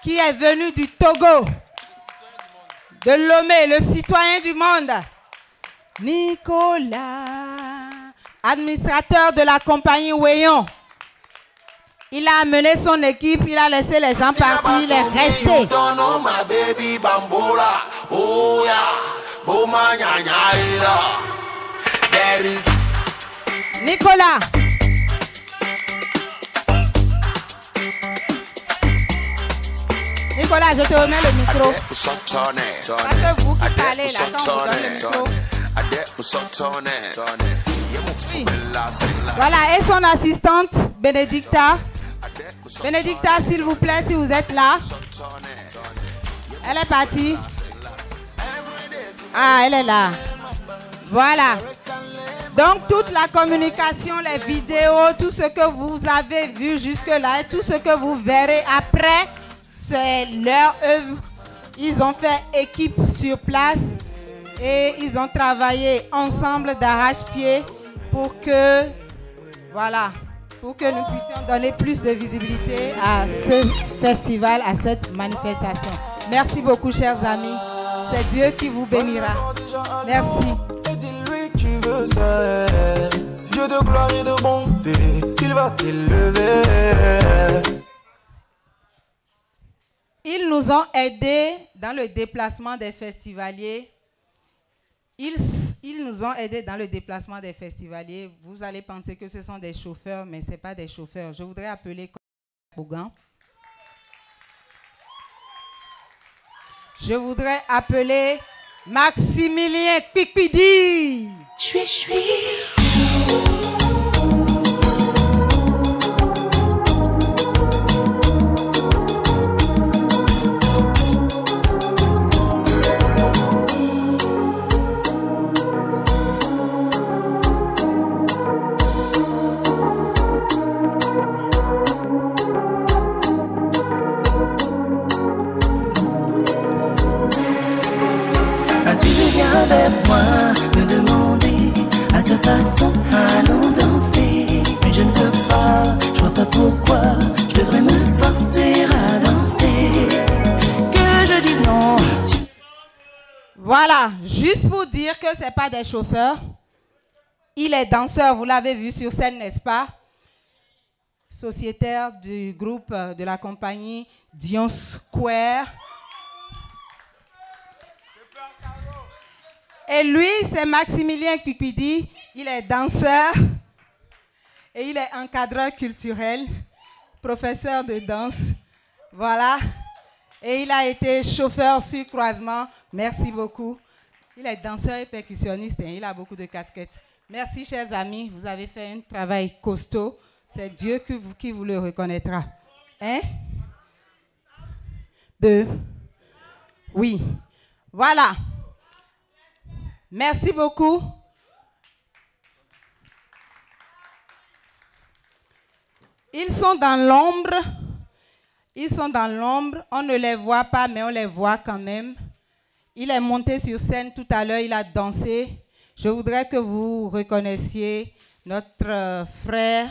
qui est venu du Togo, de Lomé, le citoyen du monde. Nicolas, administrateur de la compagnie Wayon. Il a amené son équipe, il a laissé les gens partir, il est resté. Nicolas. Nicolas, je te remets le micro. Parce que vous qui parlez là, quand on vous donne le micro. Oui. Voilà, et son assistante, Bénédicta. Bénédicta, s'il vous plaît, si vous êtes là. Elle est partie. Ah, elle est là. Voilà. Donc, toute la communication, les vidéos, tout ce que vous avez vu jusque-là et tout ce que vous verrez après, c'est leur œuvre. Ils ont fait équipe sur place et ils ont travaillé ensemble d'arrache-pied pour que, voilà, pour que nous puissions donner plus de visibilité à ce festival, à cette manifestation. Merci beaucoup, chers amis. C'est Dieu qui vous bénira. Merci. Et dis-lui que tu veux ça. Dieu de gloire et de bonté, il va t'élever. Ils nous ont aidés dans le déplacement des festivaliers. Ils nous ont aidés dans le déplacement des festivaliers. Vous allez penser que ce sont des chauffeurs, mais ce n'est pas des chauffeurs. Je voudrais appeler Bougan. Je voudrais appeler Maximilien Kpikpidi. Chui. Tu viens vers moi me demander à ta façon, allons danser. Mais je ne veux pas, je vois pas pourquoi je devrais me forcer à danser. Que je dise non. Voilà, juste pour dire que ce n'est pas des chauffeurs. Il est danseur, vous l'avez vu sur scène, n'est-ce pas? Sociétaire du groupe de la compagnie Dion Square. Et lui, c'est Maximilien Kpikpidi. Il est danseur et il est encadreur culturel, professeur de danse. Voilà. Et il a été chauffeur sur croisement. Merci beaucoup. Il est danseur et percussionniste. Hein. Il a beaucoup de casquettes. Merci, chers amis. Vous avez fait un travail costaud. C'est Dieu qui vous le reconnaîtra. Hein? 2. Oui. Voilà. Merci beaucoup. Ils sont dans l'ombre. Ils sont dans l'ombre. On ne les voit pas, mais on les voit quand même. Il est monté sur scène tout à l'heure. Il a dansé. Je voudrais que vous reconnaissiez notre frère,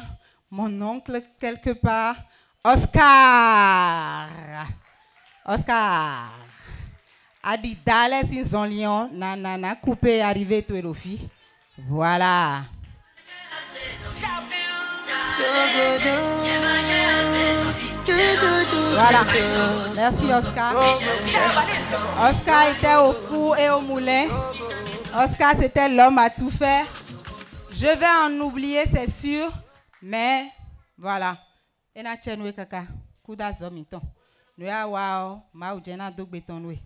mon oncle quelque part, Oscar. Oscar. Adi Dales in son lion, nanana, coupé, arrivé, tout le fi. Voilà. Voilà. Merci, Oscar. Oscar était au four et au moulin. Oscar, c'était l'homme à tout faire. Je vais en oublier, c'est sûr. Mais, voilà. Et na chenwe kaka, kuda zomiton. Nous ya wow, ma ujena dog betonwe.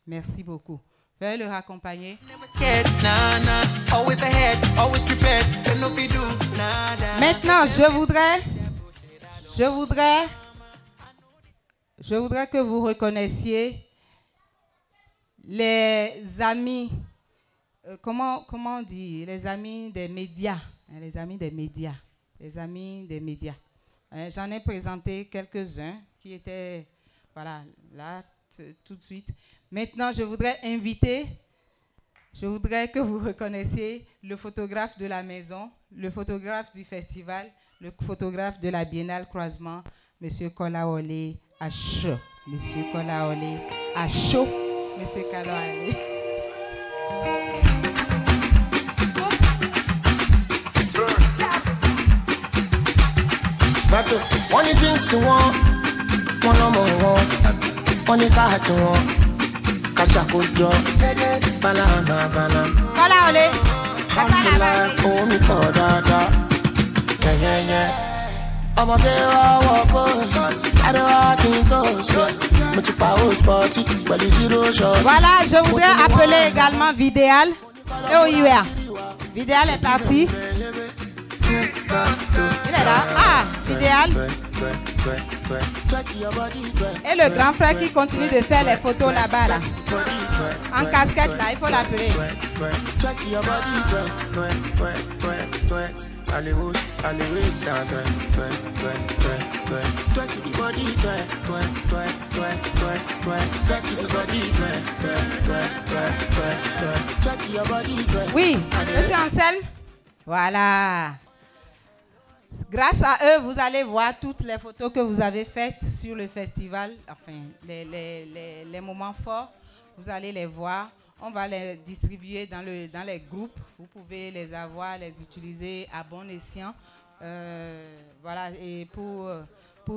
Merci beaucoup. Veuillez le raccompagner. Maintenant, je voudrais que vous reconnaissiez les amis, comment on dit, les amis des médias, hein, les amis des médias, les amis des médias. J'en ai présenté quelques-uns qui étaient, voilà, là, tout de suite. Maintenant, je voudrais que vous reconnaissiez le photographe de la maison, le photographe du festival, le photographe de la Biennale Croisement, M. Kolaole Acho. M. Kolaole Acho. M. Kolaole. One of the things to want, one number one, one if I had to want, catch a good job, banana. Hola, ole. Oh, me for dada, yeah. I'm a fair walk, I don't walk in those, but you power sporty, but you zero shot. Voilà, je voudrais appeler également Vidéal. Et au UR. Vidéal est parti. Il est là. Ah, Idéal. Et le grand frère qui continue de faire les photos là-bas, là. En casquette, là, il faut l'appeler. Oui, monsieur Anselme. Voilà. Grâce à eux, vous allez voir toutes les photos que vous avez faites sur le festival, enfin, les moments forts, vous allez les voir. On va les distribuer dans les groupes. Vous pouvez les avoir, les utiliser à bon escient. Voilà, et pour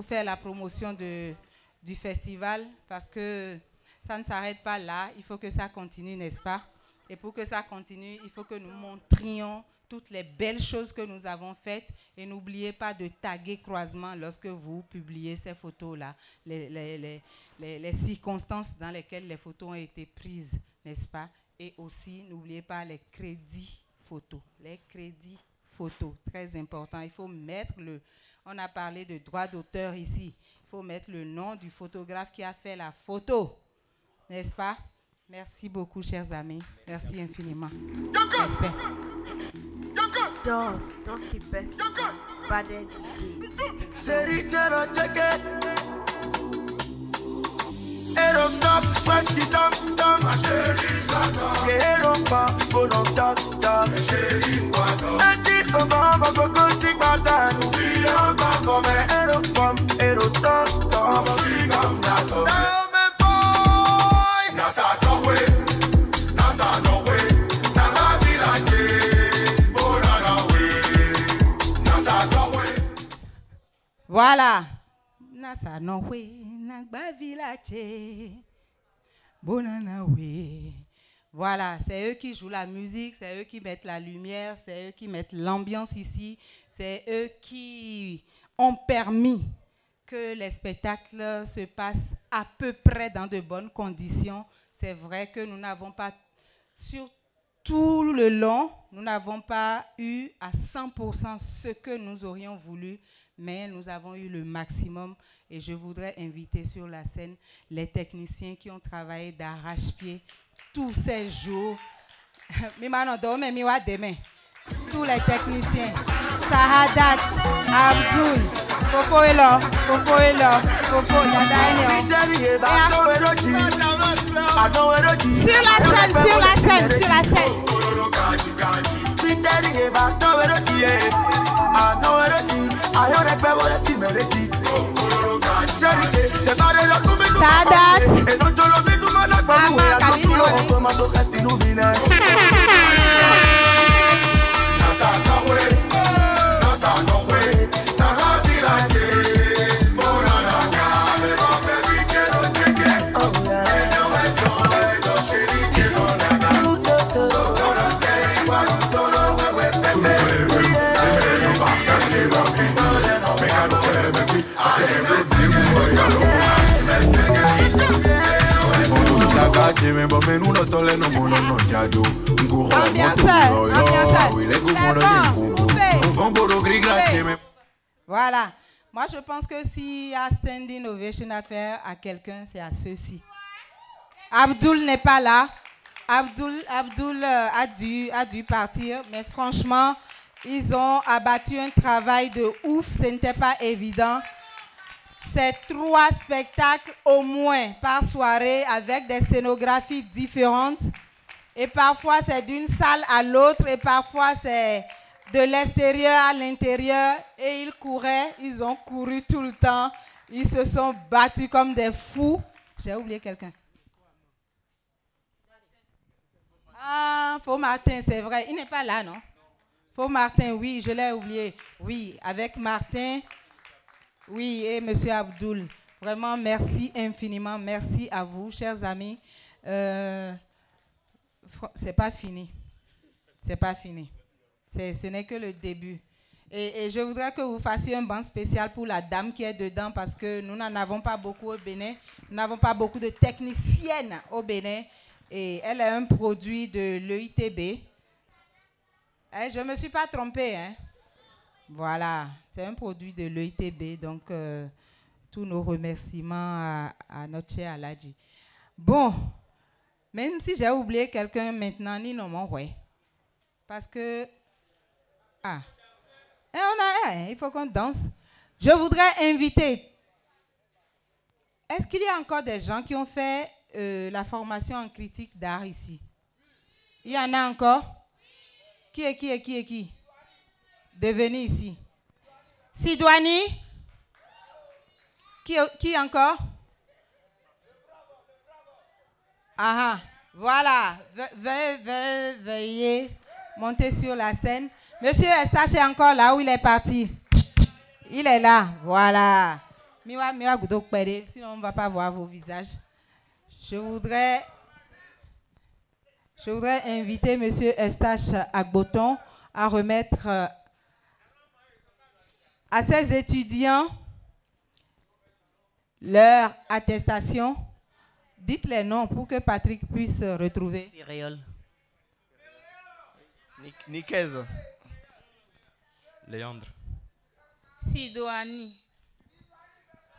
faire la promotion du festival, parce que ça ne s'arrête pas là, il faut que ça continue, n'est-ce pas? Et pour que ça continue, il faut que nous montrions toutes les belles choses que nous avons faites. Et n'oubliez pas de taguer Croisement lorsque vous publiez ces photos-là, les circonstances dans lesquelles les photos ont été prises, n'est-ce pas? Et aussi, n'oubliez pas les crédits photos. Les crédits photos, très important. Il faut mettre on a parlé de droit d'auteur ici. Il faut mettre le nom du photographe qui a fait la photo, n'est-ce pas? Merci beaucoup, chers amis. Merci infiniment. Respect. Doors, don't keep best. Bad DJ. Seri Jello, check it. Hero top, press the thumb, thumb. Ma chérie, j'adore. Hero pas, bon on toc, toc. Ma chérie, moi donc. Et dis sans samba, coco, tic, badane. Oui, on va comme hero femme, hero toc, toc. Ma chérie, comme d'accord. Now me boy. Nasa towe, nasa nowe. Nasa village. Voilà. Nasa nowe, nagba village. Bonana we. Voilà, c'est eux qui jouent la musique, c'est eux qui mettent la lumière, c'est eux qui mettent l'ambiance ici, c'est eux qui ont permis que les spectacles se passent à peu près dans de bonnes conditions. C'est vrai que nous n'avons pas, sur tout le long, nous n'avons pas eu à 100% ce que nous aurions voulu, mais nous avons eu le maximum. Et je voudrais inviter sur la scène les techniciens qui ont travaillé d'arrache-pied tous ces jours. Tous les techniciens. Sahadat, Abdul, Fofo est là, Fofo est là, Fofo, sur la scène, sur la scène, sur la scène. Voilà. Moi, je pense que s'il y a standing ovation à faire à quelqu'un, c'est à ceux-ci. Abdul n'est pas là. Abdul a dû partir, mais franchement, ils ont abattu un travail de ouf. Ce n'était pas évident. C'est 3 spectacles au moins par soirée avec des scénographies différentes. Et parfois, c'est d'une salle à l'autre et parfois, c'est de l'extérieur à l'intérieur. Et ils couraient, ils ont couru tout le temps. Ils se sont battus comme des fous. J'ai oublié quelqu'un. Ah, Faux Martin, c'est vrai. Il n'est pas là, non? Faux Martin, oui, je l'ai oublié. Oui, avec Martin... Oui, et M. Abdul, vraiment merci infiniment, merci à vous, chers amis. C'est pas fini, c'est pas fini. Ce n'est que le début. Et je voudrais que vous fassiez un banc spécial pour la dame qui est dedans parce que nous n'en avons pas beaucoup au Bénin. Nous n'avons pas beaucoup de techniciennes au Bénin. Et elle est un produit de l'EITB. Je ne me suis pas trompée, hein? Voilà, c'est un produit de l'EITB, donc tous nos remerciements à notre cher Aladji. Bon, même si j'ai oublié quelqu'un maintenant, ni non mon ouais. Parce que, il faut qu'on danse. Je voudrais inviter, est-ce qu'il y a encore des gens qui ont fait la formation en critique d'art ici? Il y en a encore? Qui de venir ici. Sidouani. Qui encore? Ah, voilà. Veuillez monter sur la scène. Monsieur Eustache est encore là où il est parti. Il est là. Voilà. Sinon, on ne va pas voir vos visages. Je voudrais inviter Monsieur Eustache Agboton à remettre à ses étudiants leur attestation. Dites les noms pour que Patrick puisse retrouver. Nikez. Léandre. Sidouani.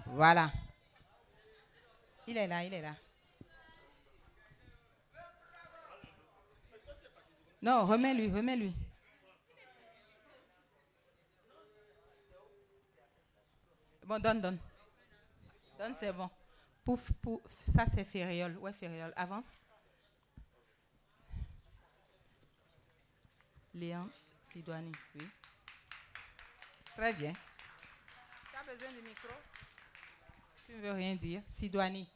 Voilà. Il est là, il est là. Non, remets-lui, remets-lui. Bon, donne, donne. Donne, c'est bon. Pouf, pouf. Ça, c'est Ferriol. Ouais, Ferriol. Avance. Léon Sidouani, oui. Très bien. Tu as besoin du micro? Tu ne veux rien dire. Sidouani.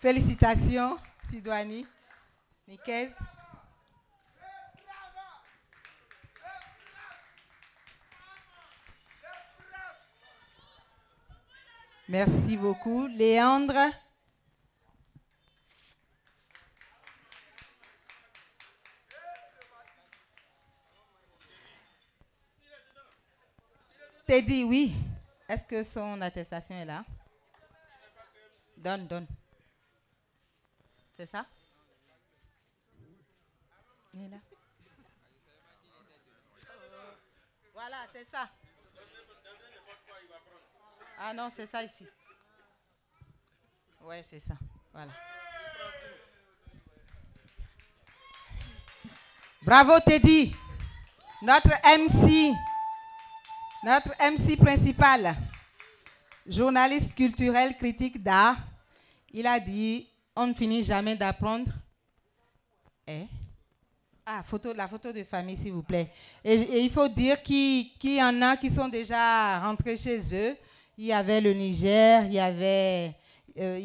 Félicitations, Sidouani. Nikez. Merci beaucoup. Léandre. Teddy, oui. Est-ce que son attestation est là? Donne, donne. C'est ça? Il est là. Voilà, c'est ça. Ah non, c'est ça ici. Ouais, c'est ça. Voilà. Bravo Teddy. Notre MC principal, journaliste culturel, critique d'art, il a dit, on ne finit jamais d'apprendre. Ah, la photo de famille, s'il vous plaît. Et il faut dire qu'il y en a qui sont déjà rentrés chez eux. Il y avait le Niger, il y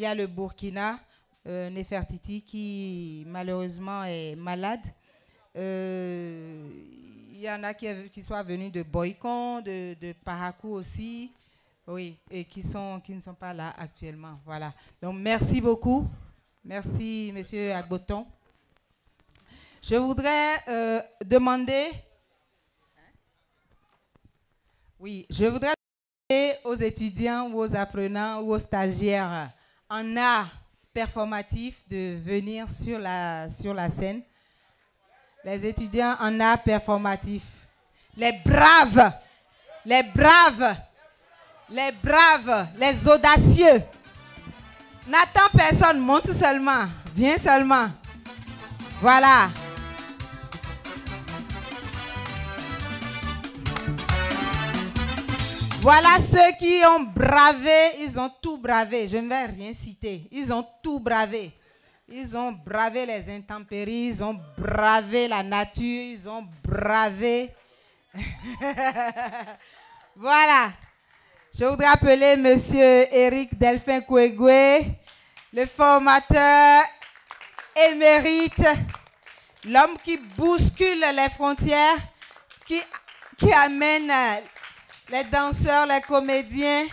a le Burkina, Nefertiti, qui malheureusement est malade. Il y en a qui sont venus de Boycon, de Parakou aussi, oui, et qui ne sont pas là actuellement. Voilà. Donc, merci beaucoup. Merci, Monsieur Agboton. Je voudrais demander... Oui, je voudrais demander aux étudiants ou aux apprenants ou aux stagiaires en art performatif de venir sur la scène. Les étudiants en art performatif. Les braves, les audacieux. N'attends personne, monte seulement, viens seulement. Voilà. Voilà ceux qui ont bravé, ils ont tout bravé. Je ne vais rien citer. Ils ont tout bravé. Ils ont bravé les intempéries, ils ont bravé la nature, ils ont bravé. Voilà. Je voudrais appeler Monsieur Eric Delphin Kwegwe, le formateur émérite, l'homme qui bouscule les frontières, qui amène les danseurs, les comédiens.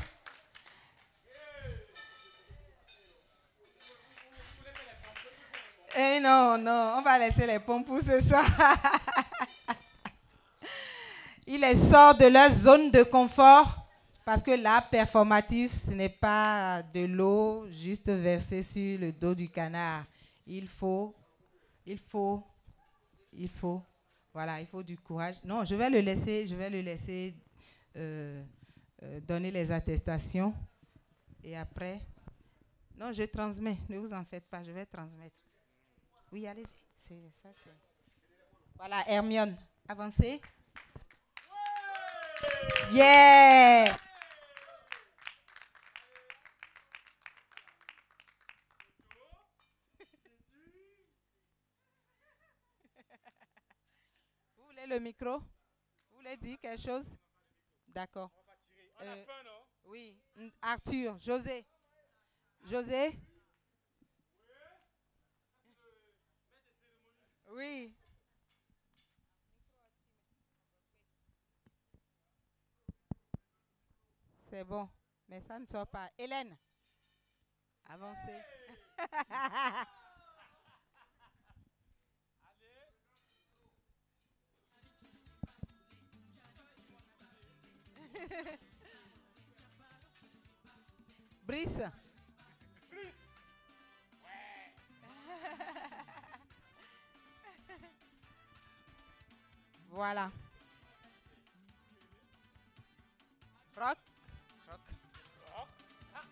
Eh non, non, on va laisser les pompes pour ce soir. Ils les sortent de leur zone de confort parce que l'art performatif, ce n'est pas de l'eau juste versée sur le dos du canard. Il faut, voilà, il faut du courage. Non, je vais le laisser donner les attestations et après, non, je transmets, ne vous en faites pas, je vais transmettre. Oui, allez-y. Voilà, Hermione, avancez. Yeah! voulez le micro? Vous voulez dire quelque chose? D'accord. À la fin, non? Oui. Arthur, José. José? Oui. C'est bon, mais ça ne sort pas. Hélène, avancez. Brice. Voilà. Rock. Rock. Ah,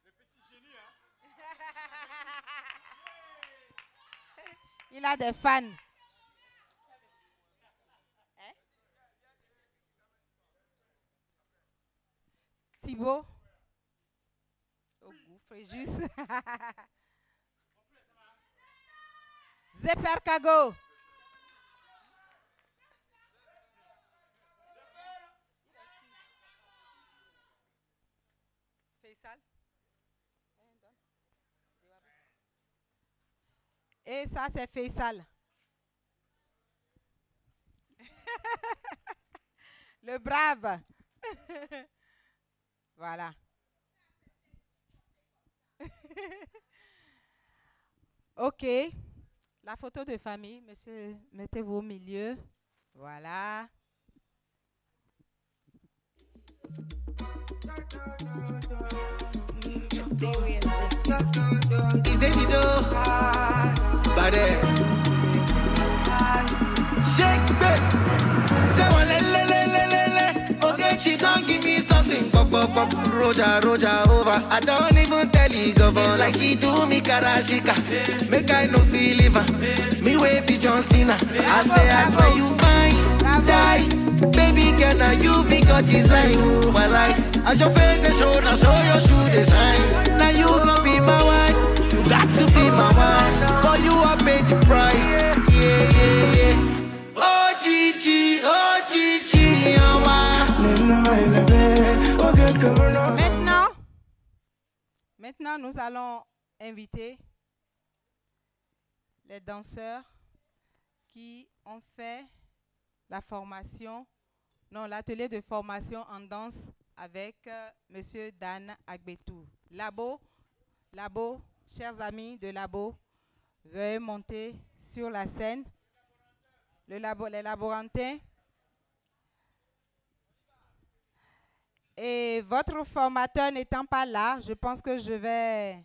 le petit génie, hein? Il a des fans. Hein? Thibaut. Au goût, Fréjus. Zepper Kago. Faisal. Et ça, c'est Faisal. Le brave. Voilà. OK. La photo de famille, monsieur, mettez-vous au milieu. Voilà. It's Davido, Bade, shake back. Say one le. Okay, she don't give me something. Pop. Roja over. I don't even tell you govern like she do me karashika. Make I no feel liver. Me way be John Cena. I say I swear you mine, die. Baby girl, now you be God design. My life, as your face they show, now show your shoe design. Now you gon' be my wife. You got to be my wife. For you I paid the price. Yeah. Oh Gigi, oh Maintenant, nous allons inviter les danseurs qui ont fait l'atelier de formation en danse avec Monsieur Dan Agbetou. Labo, chers amis de Labo, veuillez monter sur la scène. Les laborantins. Et votre formateur n'étant pas là, je pense que je vais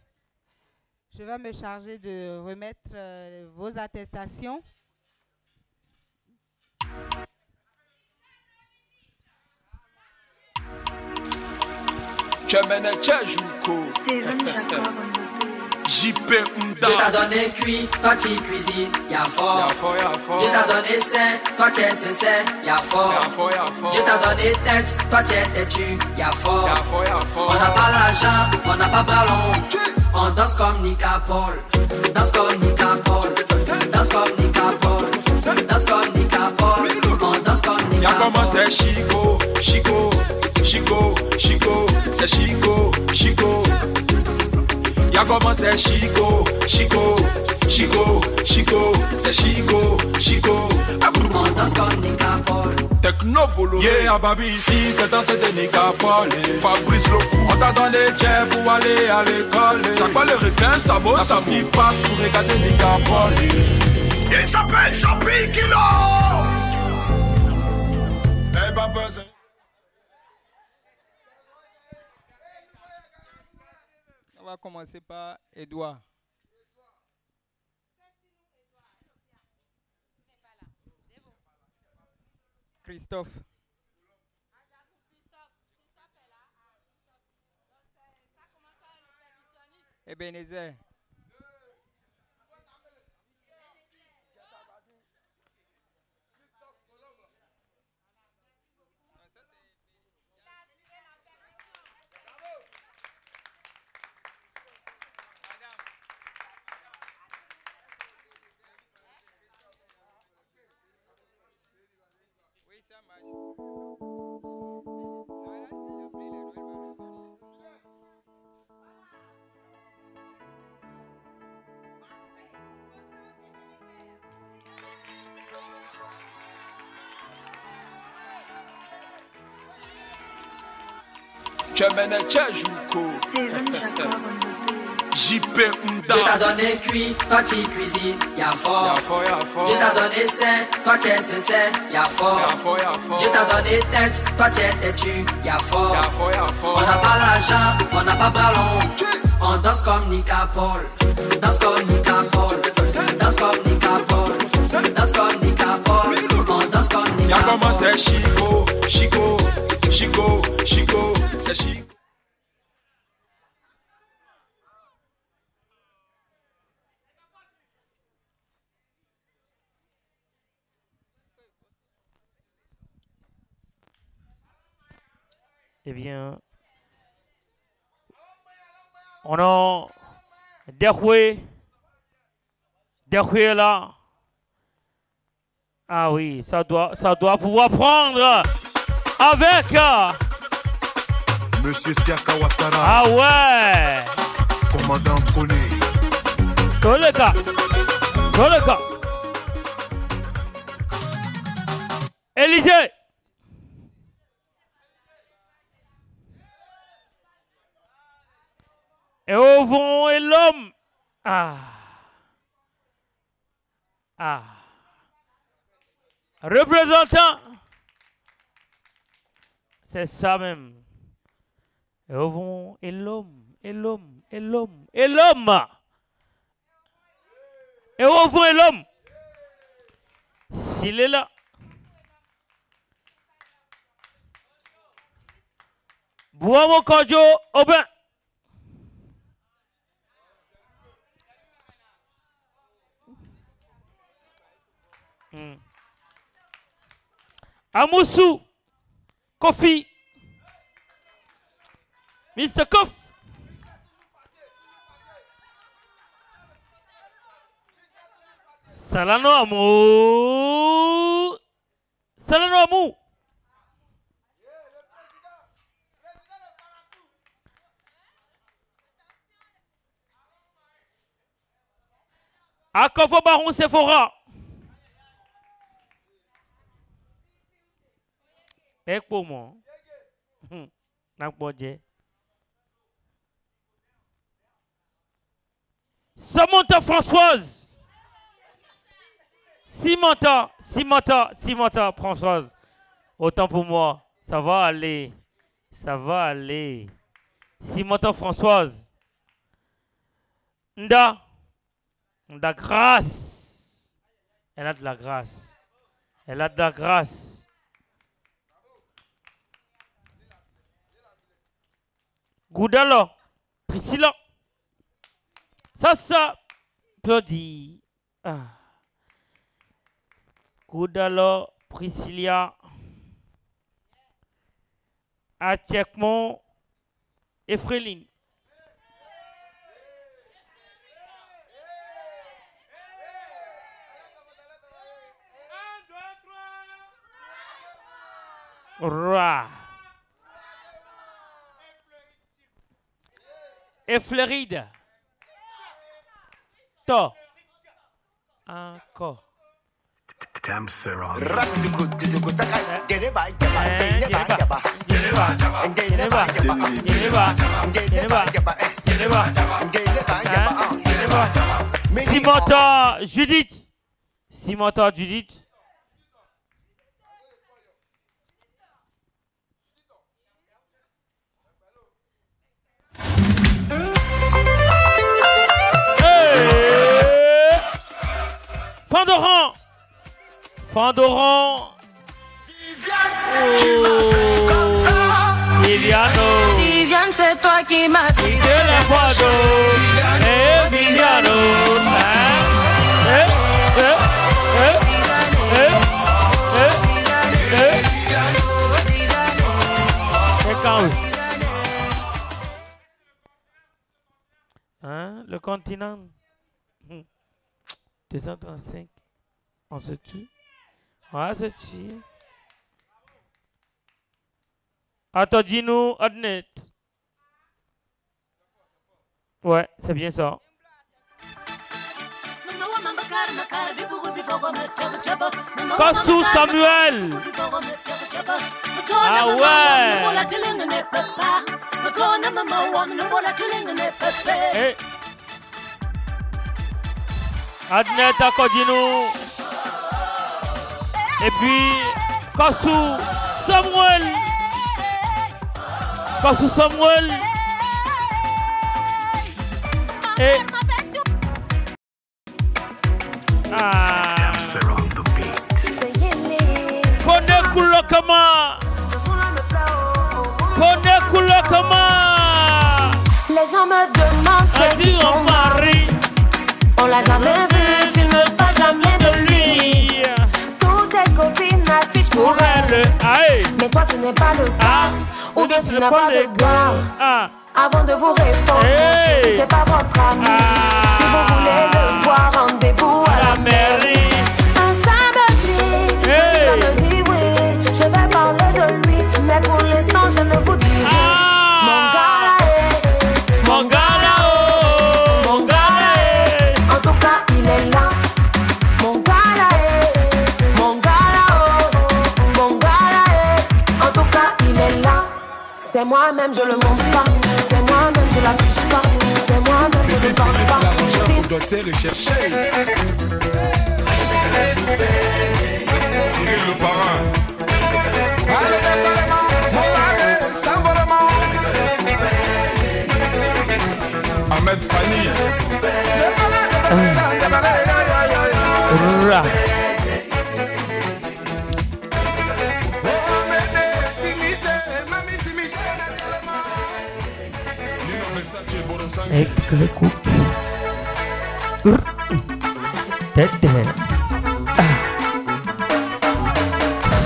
me charger de remettre vos attestations. JP Mda. Je t'ai donné cuit, toi tu cuisines, y'a fort. Je t'ai donné sain, toi tu es sincère, y'a fort. Je t'ai donné tête, toi tu es têtu, y'a fort. On n'a pas l'argent, on n'a pas bras long. On danse comme Nika Paul. Danse comme Nika Paul. Danse comme Nika Paul. Danse comme Nika Paul. On danse comme Nika Paul. Y'a commencé Chico, c'est Chico. Y'a commencé Chico, c'est Chico. On danse comme Nika Paul. Technobolo, yeah, baby, ici, c'est danser de Nika Paul. Fabrice Locou, on t'a donné jet pour aller à l'école. Ça quoi le requin, ça bosse, ça qui passe pour regarder Nika Paul. Il s'appelle Champi Kilo. Eh, pas besoin. On va commencer par Edouard. Christophe. Ebenezer. JP Mda. Je t'a donné cuit, toi tu cuisines, y'a fort. Je t'a donné sain, toi tu es sincère, y'a fort. Je t'a donné tête, toi tu es têtu, y'a fort. On n'a pas l'argent, on n'a pas bras long. On danse comme Nika Paul. Danse comme Nika Paul. Danse comme Nika Paul. Danse comme Nika Paul. On danse comme Nika Paul. Y'a commencé Chico, Chico, Chico, Chico, c'est Chico. Eh bien, on a Derwé là. Ah oui, ça doit pouvoir prendre avec Monsieur Siaka Ouattara. Ah ouais. Commandant Kone. Kolega. Élysée. Et au vent et l'homme. Représentant. C'est ça même. Et au vent et l'homme. Et au vent et l'homme. S'il est là. Bois mon Kodjo au bain. Amoussou, Kofi, Mr. Kof, Salano Amou, Akofo Baron Sephora. Pour moi. Samantha Françoise. Simanta Françoise. Autant pour moi. Ça va aller. Simanta Françoise. Nda grâce. Elle a de la grâce. Goudalo, Priscilla. Ça peut dire. Goudalo, Priscilla. Atchekmon et Fréline. Roi. Et Floride. To. Encore. Simanta Judith. Fandoran. Viviane, c'est toi qui m'as dit de la voix d'eau. Viviano. Le continent. 235. On se tue. On va se tuer. Attendez-nous, Adnet. Ouais, c'est bien ça. Kassou Samuel. Ah ouais. Hey. Adnet Akodino. Et puis Kassou Samuel. Kassou Samuel. Et Kone Kulokama. Kone Kulokama. Les gens me demandent c'est qui ton mari. On l'a jamais vu, tu ne parles jamais de lui. Toutes tes copines affichent pour elle. Mais toi ce n'est pas le cas. Ou bien tu n'as pas de gars. Avant de vous répondre, c'est pas votre ami. Si vous voulez le voir, rendez-vous à la mairie. Un samedi, il me dit oui, je vais parler de lui. Mais pour l'instant, je ne vous dis rien. Mon gars là est, mon gars là oh, mon gars là est. En tout cas, il est là. Mon gars là est, mon gars là oh, mon gars là est. En tout cas, il est là. C'est moi-même, je le montre pas. C'est moi-même, je l'affiche pas. C'est moi-même, je ne parle pas. Vous doit te rechercher. Cyril le parrain. Allez, décolement, mon s'envolement. Ahmed Fanny.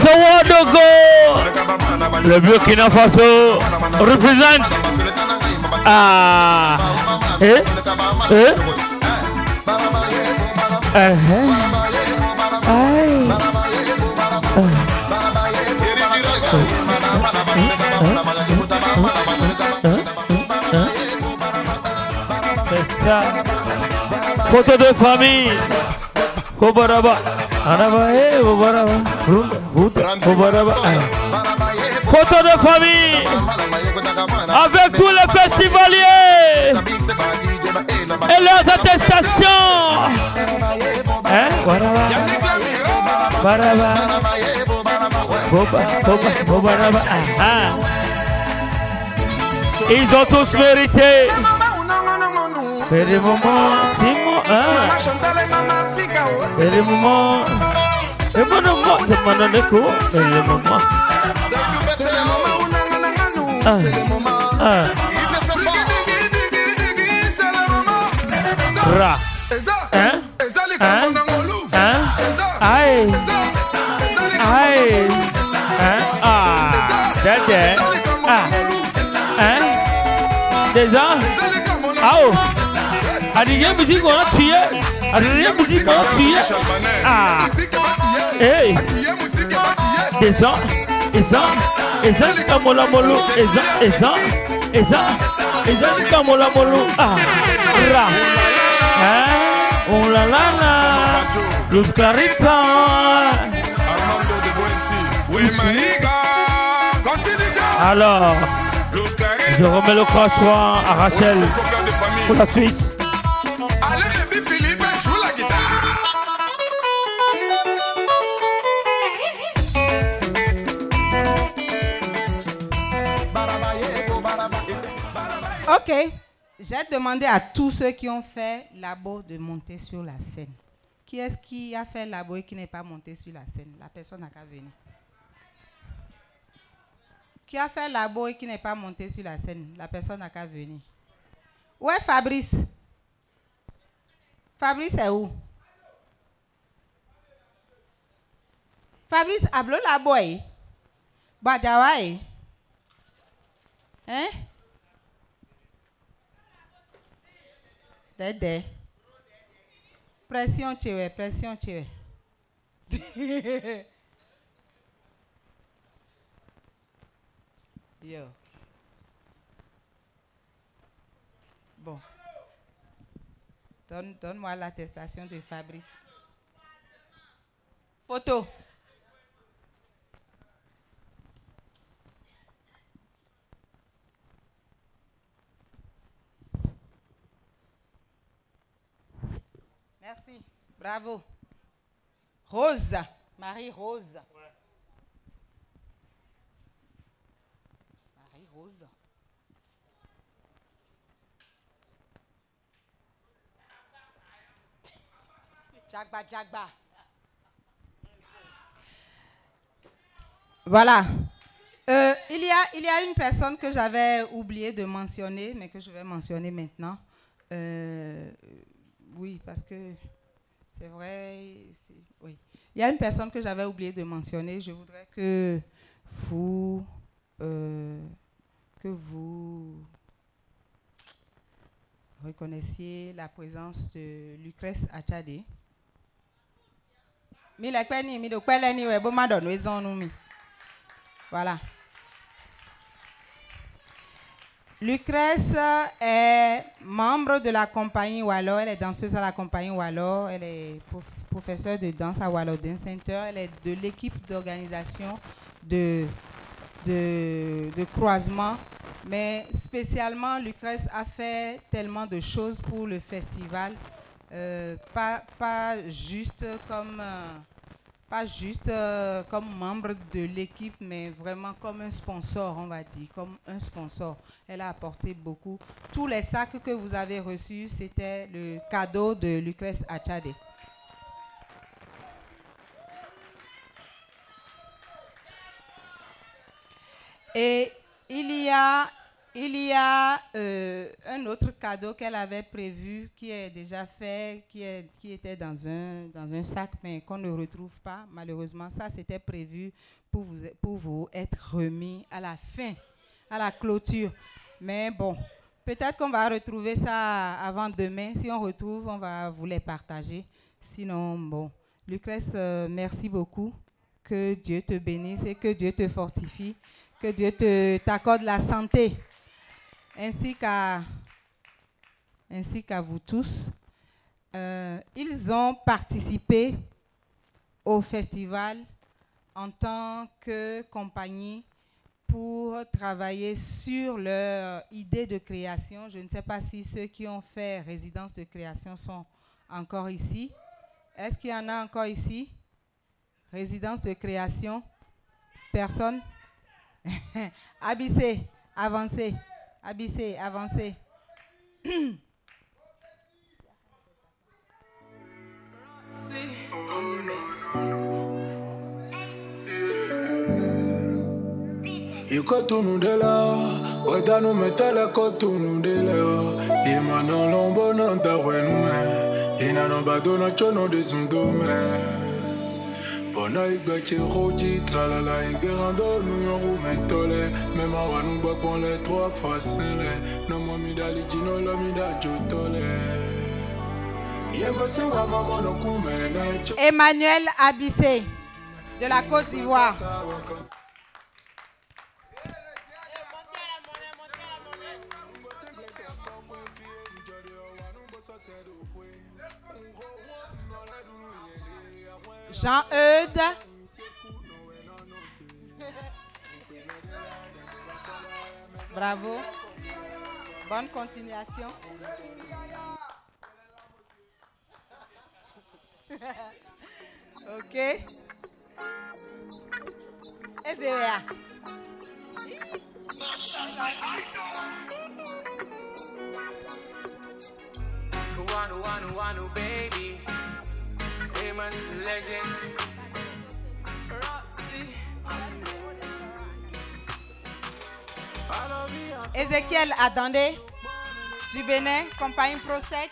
Sawadogo, le Burkina Faso représente. Photo de famille. Kobaraba. Anaba, Kobaraba. Kobaraba. Photo de famille. Avec tous les festivaliers. Et leurs attestations. Hein? Baraba. Kobaraba. Ils ont tous mérité. C'est le moment, Simon, hein? C'est le moment. C'est le moment, c'est pas dans le coup. C'est le moment. C'est le moment. Ra. Hein? Hein? Hein? Aïe. Aïe. Hein? Ah. Dede. Ah. Hein? Déjà? Ah oh. Adrien musique on a tué. Adrien musique on a tué. Ah. Hey. Eza. Kamola molo. Eza kamola molo. Ah. Ra. Hein? Oh la la la. Luz Clarita. Alors. Je remets le crachoir à Rachel pour la suite. Allez, bébé Philippe, joue la guitare. Ok, j'ai demandé à tous ceux qui ont fait labo de monter sur la scène. Qui est-ce qui a fait labo et qui n'est pas monté sur la scène? La personne n'a qu'à venir. Qui a fait labo et qui n'est pas monté sur la scène? La personne n'a qu'à venir. Où est Fabrice? Fabrice est où? Fabrice, hablo labo. Badjawaï. Hein? Dede. Pression tchewe, pression tchewe. Yo. Bon. Donne-moi l'attestation de Fabrice. Photo. Merci. Bravo. Rose. Marie-Rose. Ouais. Marie-Rose. Djagba, Djagba. Voilà. Il y a une personne que j'avais oublié de mentionner, mais que je vais mentionner maintenant. Oui, parce que c'est vrai. Oui. Il y a une personne que j'avais oublié de mentionner. Je voudrais que vous reconnaissiez la présence de Lucrèce Achade. Voilà. Lucrèce est membre de la compagnie Wallo. Elle est danseuse à la compagnie Wallo. Elle est professeure de danse à Wallo Dance Center. Elle est de l'équipe d'organisation de croisement. Mais spécialement, Lucrèce a fait tellement de choses pour le festival. Pas juste comme membre de l'équipe, mais vraiment comme un sponsor, on va dire, comme un sponsor. Elle a apporté beaucoup. Tous les sacs que vous avez reçus, c'était le cadeau de Lucrèce Achade. Et il y a un autre cadeau qu'elle avait prévu, qui est déjà fait, qui était dans un sac, mais qu'on ne retrouve pas. Malheureusement, ça, c'était prévu pour vous être remis à la fin, à la clôture. Mais bon, peut-être qu'on va retrouver ça avant demain. Si on retrouve, on va vous les partager. Sinon, bon, Lucrèce, merci beaucoup. Que Dieu te bénisse et que Dieu te fortifie. Que Dieu t'accorde la santé. Ainsi qu'à vous tous. Ils ont participé au festival en tant que compagnie pour travailler sur leur idée de création. Je ne sais pas si ceux qui ont fait résidence de création sont encore ici. Est-ce qu'il y en a encore ici? Résidence de création? Personne? Abissé, avancez. Abissé, avancez. Ikotunu de la, wedanu metale kotunu de la. Imana lombo nanta wenume, inano badona chono de sundume. Bona igbeche roji, tralala igberando nuyoru mentole. Même awa nous bakon les 3 fois sele. No momi dali jino lomi da jotole. Yego se wa mama no kumene. Emmanuel Abissé de la Côte d'Ivoire. Jean-Eudes. Bravo. Bonne continuation. Ok. SDA. Wanu, baby. Raymond, legend. Ézéchiel Attendez, du Bénin, compagnie Pro 7.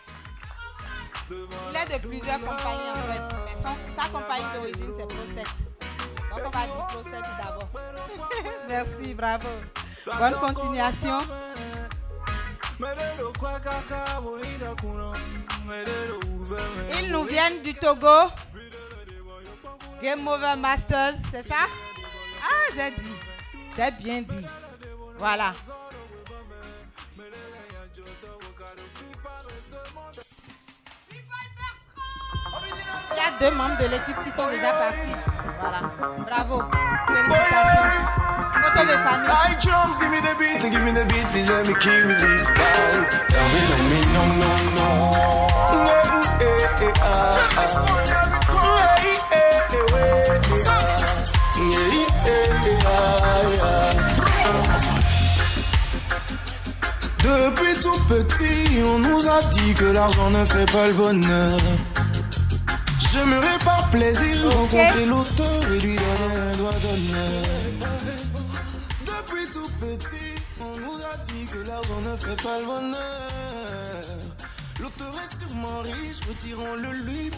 Il est de plusieurs compagnies en fait, mais sa compagnie d'origine c'est Pro 7. Donc on va dire Pro 7 d'abord. Merci, bravo. Bonne continuation. Ils nous viennent du Togo. Game Over Masters, c'est ça? Ah, j'ai bien dit. Voilà. Il y a 2 membres de l'équipe qui sont déjà partis. Voilà. Bravo. Félicitations. Photo de famille. I drums, give me the beat, please let me keep release vibe. Tell me, no, no, no. Depuis tout petit, on nous a dit que l'argent ne fait pas le bonheur. J'aimerais par plaisir rencontrer l'auteur et lui donner un doigt d'honneur. Depuis tout petit, on nous a dit que l'argent ne fait pas le bonheur. L'auteur est sûrement riche, retirons-le lui.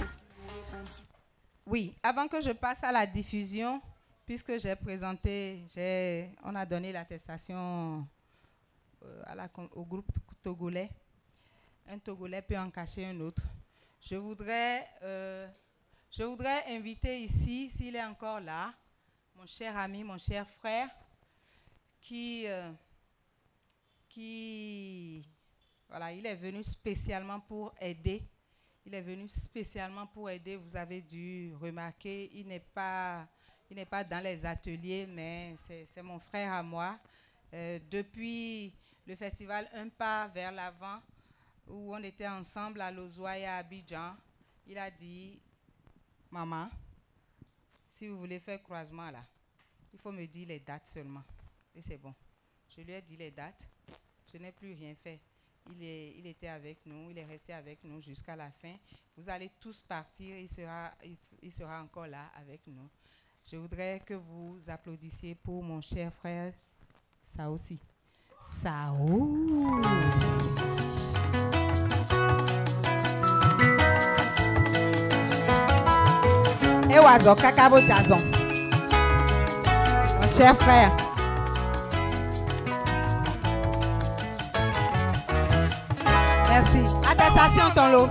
Oui, avant que je passe à la diffusion, puisque j'ai présenté, on a donné l'attestation au groupe togolais. Un Togolais peut en cacher un autre. Je voudrais inviter ici, s'il est encore là, mon cher ami, mon cher frère, voilà, il est venu spécialement pour aider. Il est venu spécialement pour aider. Vous avez dû remarquer, il n'est pas dans les ateliers, mais c'est mon frère à moi. Depuis le festival Un Pas vers l'avant, où on était ensemble à Lozoya et à Abidjan, il a dit, maman, si vous voulez faire croisement là, il faut me dire les dates seulement. Et c'est bon. Je lui ai dit les dates. Je n'ai plus rien fait. Il était avec nous, il est resté avec nous jusqu'à la fin. Vous allez tous partir, il sera encore là avec nous. Je voudrais que vous applaudissiez pour mon cher frère Saosi. Saosi. Et Oazo Kakabo Jazon. Mon cher frère. Merci. Attestation, ton lot.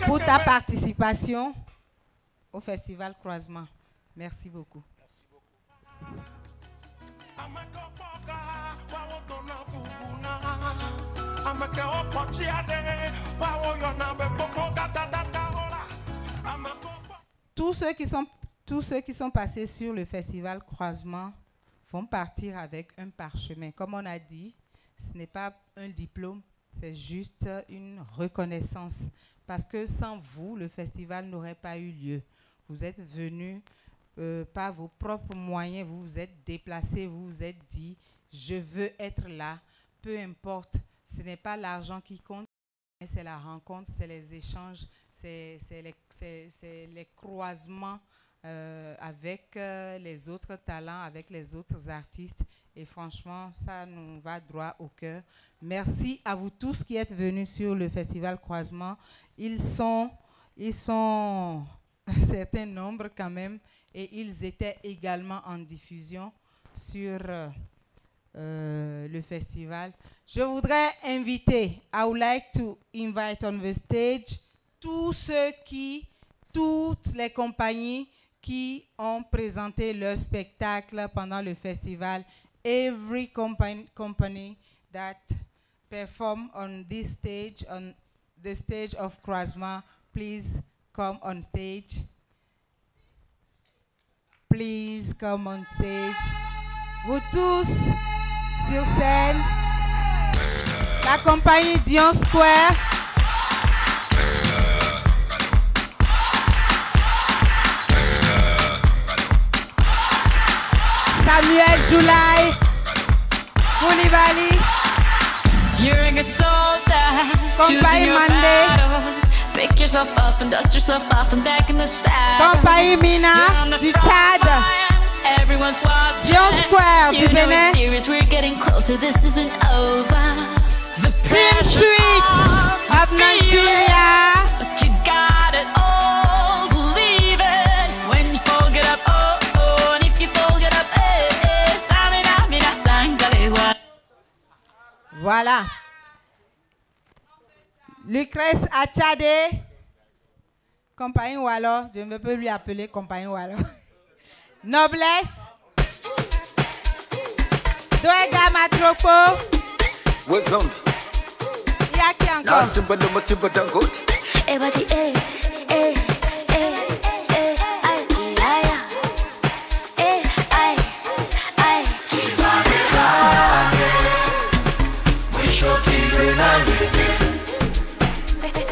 Pour ta participation au Festival Croisement. Merci beaucoup. Tous ceux qui sont passés sur le Festival Croisement vont partir avec un parchemin. Comme on a dit, ce n'est pas un diplôme, c'est juste une reconnaissance. Parce que sans vous, le festival n'aurait pas eu lieu. Vous êtes venus par vos propres moyens, vous vous êtes déplacés, vous vous êtes dit, je veux être là, peu importe. Ce n'est pas l'argent qui compte, mais c'est la rencontre, c'est les échanges, c'est les croisements avec les autres talents, avec les autres artistes. Et franchement, ça nous va droit au cœur. Merci à vous tous qui êtes venus sur le Festival Croisement. Ils sont un certain nombre quand même, et ils étaient également en diffusion sur le festival. Je voudrais inviter, I would like to invite on the stage toutes les compagnies qui ont présenté leur spectacle pendant le festival. Every company that perform on this stage, on the stage of Croisement, please come on stage. Please come on stage. Vous tous sur scène. La compagnie Dion Square. Samuel July. Koulibaly. You're a good soldier. Compagnie Mandé. Pick yourself up and dust yourself off and back in the saddle. Compagnie Mina du Tchad. Everyone's watching. Dion Square du Bénin. Serious, we're getting closer. This isn't over. The Team Sweet of Nigeria. But you got it all. Believe it. When you fold it up, oh oh, and if you fold it up, Voilà. Lucrèce Achade Compagnie Wallon, je ne peux lui appeler Compagnie Wallon. Noblesse. Doega Matropo. What's up? Il y a qui encore?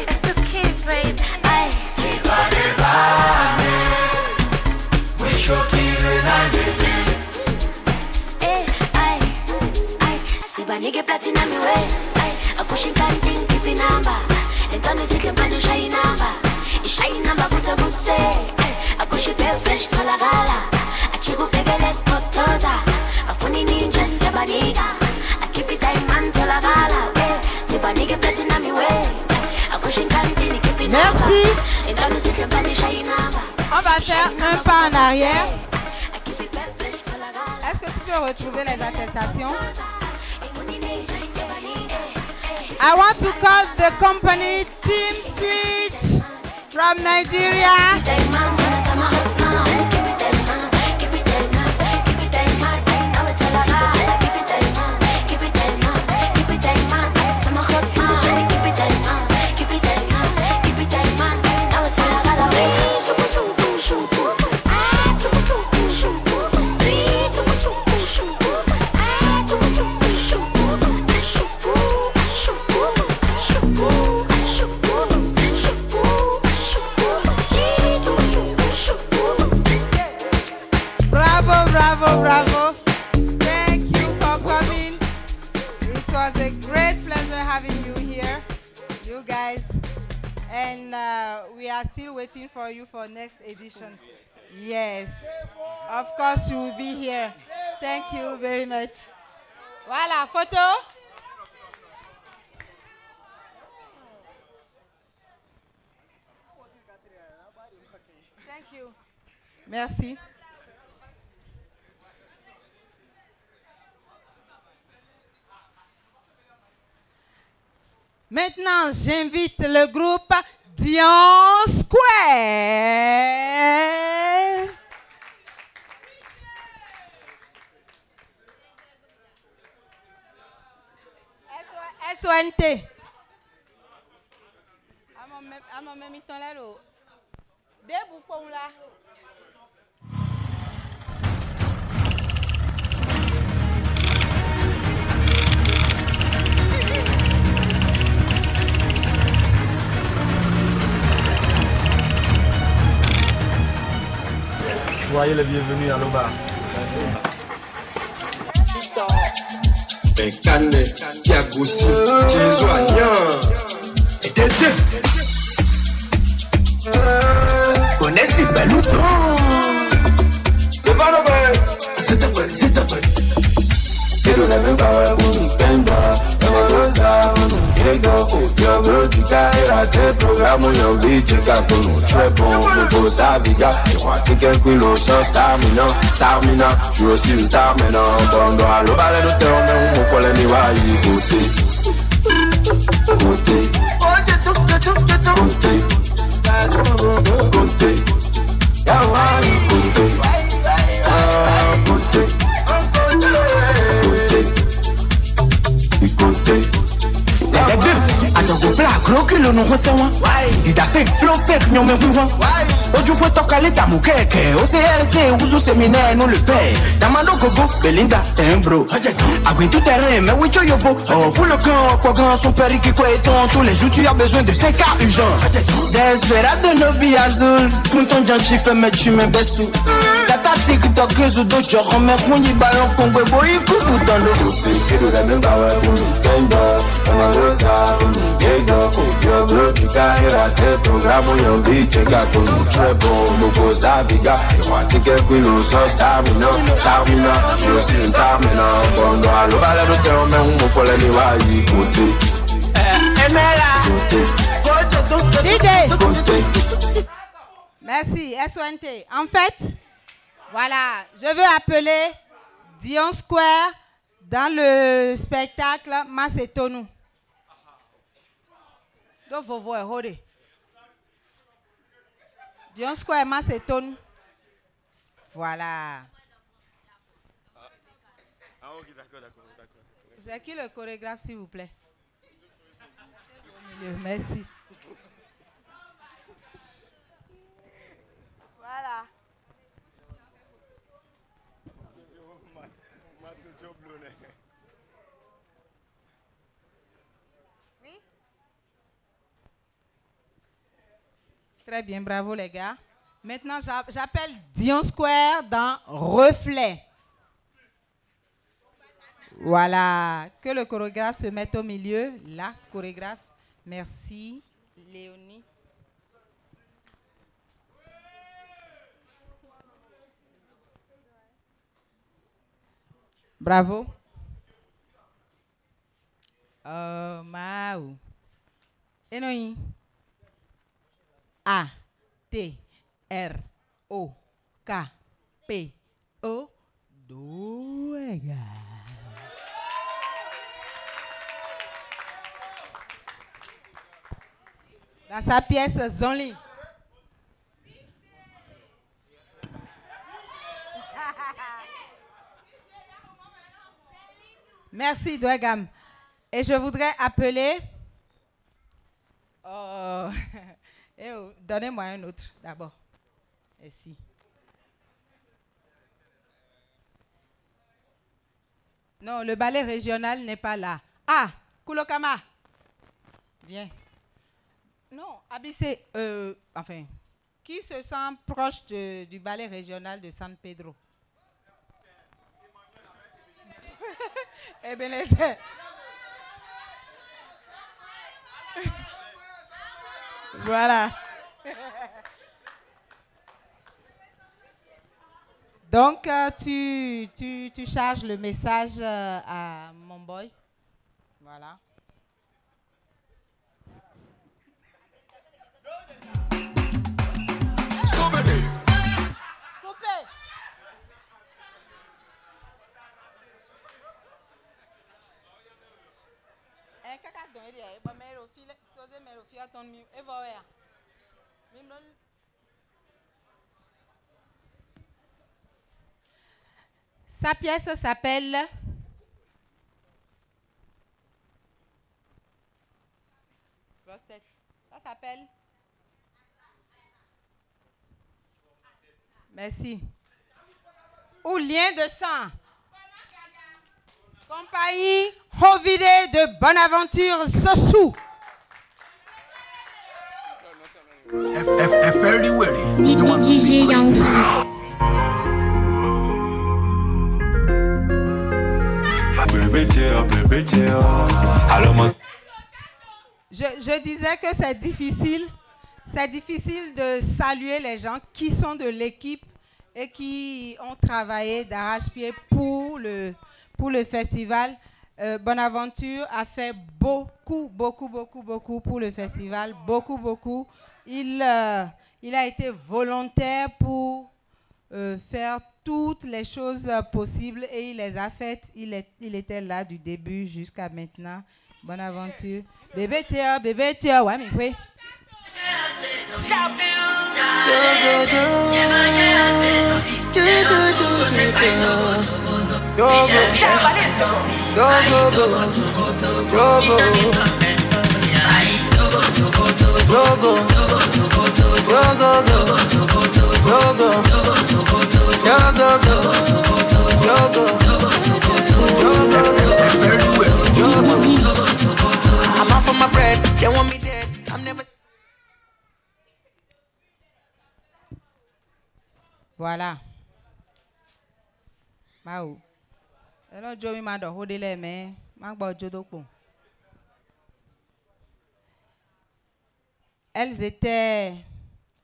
It's the kids, babe. Ay. Sibanike platinum way. Ay, akushi kanting pipi number. Entano sitle manje shine number. Ishine number kuse kuse. Ay, akushi pe fresh tolagala. Achiku pegele kotoza. Afuni ninja sibanika. Akipi diamond tolagala. Sibanike platinum way. Akushi kanting pipi number. Merci. Entano sitle manje shine number. On va faire un pas en arrière. Est-ce que tu peux retrouver les attestations? I want to call the company Team Switch from Nigeria. Bravo. Thank you for coming. It was a great pleasure having you here, you guys. And we are still waiting for you for next edition. Yes, of course you will be here. Thank you very much. Voilà, photo. Thank you. Merci. Maintenant, j'invite le groupe Dion Square. SONT. À mon même temps là, debout pour là. Soyez les bienvenus à Loba. Bekane, Tiagosi, Tizoignan. Et Dédé. Connaissez Belou. C'est pas Nobel. C'est ta belle. C'est de la même parole pour nous, Penda. Programme on envie de nous très bon, nous go saviga. Je crois que quelqu'un l'eau sans stamina. Je suis aussi une star maintenant. Bon, doit le balai de terre, mais on faut les niwaï. Côté. Kilo no hose wan ida fake flow fake nyome huwa oju fwe toka leta mukeke OCRC uzu séminaire nous le paie Damando Gogo Belinda Tembro Agui tout terrain mais oui yovo oh pour le camp quoi grand son père qui quoi étant tous les jours tu as besoin de 5 cas urgent Desperado no bi azul tout ton janchi fait mettre tu me besu Tata TikTok zo do joro me kunyi ballon kongwe boy kubu dans le côté de la même bawa pour Kenda on rosa Yo bro, tu carry tes programmes, on envie de checker pour nous très bon, nous go saviga. Et moi, tu qu'est nous sans stamina. Je suis aussi une star maintenant. Bon, nous allons balai de terre, mais on faut les niwaï. Côté. Merci, SONT. En fait, voilà, je veux appeler Dion Square dans le spectacle Macetonou. Donc, vous voyez, Dion Square, ma s'étonne. Voilà. Ah, ok, d'accord. C'est qui le chorégraphe, s'il vous plaît? Merci. Voilà. Oui. Très bien, bravo les gars. Maintenant, j'appelle Dion Square dans Reflet. Voilà. Que le chorégraphe se mette au milieu. La chorégraphe. Merci, Léonie. Bravo. Maou. Enoï. A. T. R. O. K. P. O. Douega. Dans sa pièce Zonli. Merci, Douegam. Et je voudrais appeler... donnez-moi un autre d'abord. Ici. Non, le ballet régional n'est pas là. Ah, Koulokama. Viens. Non, Abissé, enfin, qui se sent proche du ballet régional de San Pedro? Eh bien, laissez. Voilà. Donc, tu charges le message à mon boy. Voilà. Coupé. Sa pièce s'appelle Ça s'appelle Merci. Ou lien de sang. Compagnie Hovide de Bonaventure Sossou. DJ Young. Je disais que c'est difficile de saluer les gens qui sont de l'équipe et qui ont travaillé d'arrache-pied pour le festival. Bonaventure a fait beaucoup pour le festival, beaucoup. Il a été volontaire pour faire toutes les choses possibles et il les a faites. Il était là du début jusqu'à maintenant. Bonaventure. Bébé tia, ouais, mais oui. Voilà. Maou. Alors, Joey m'a donné les mains. Elles étaient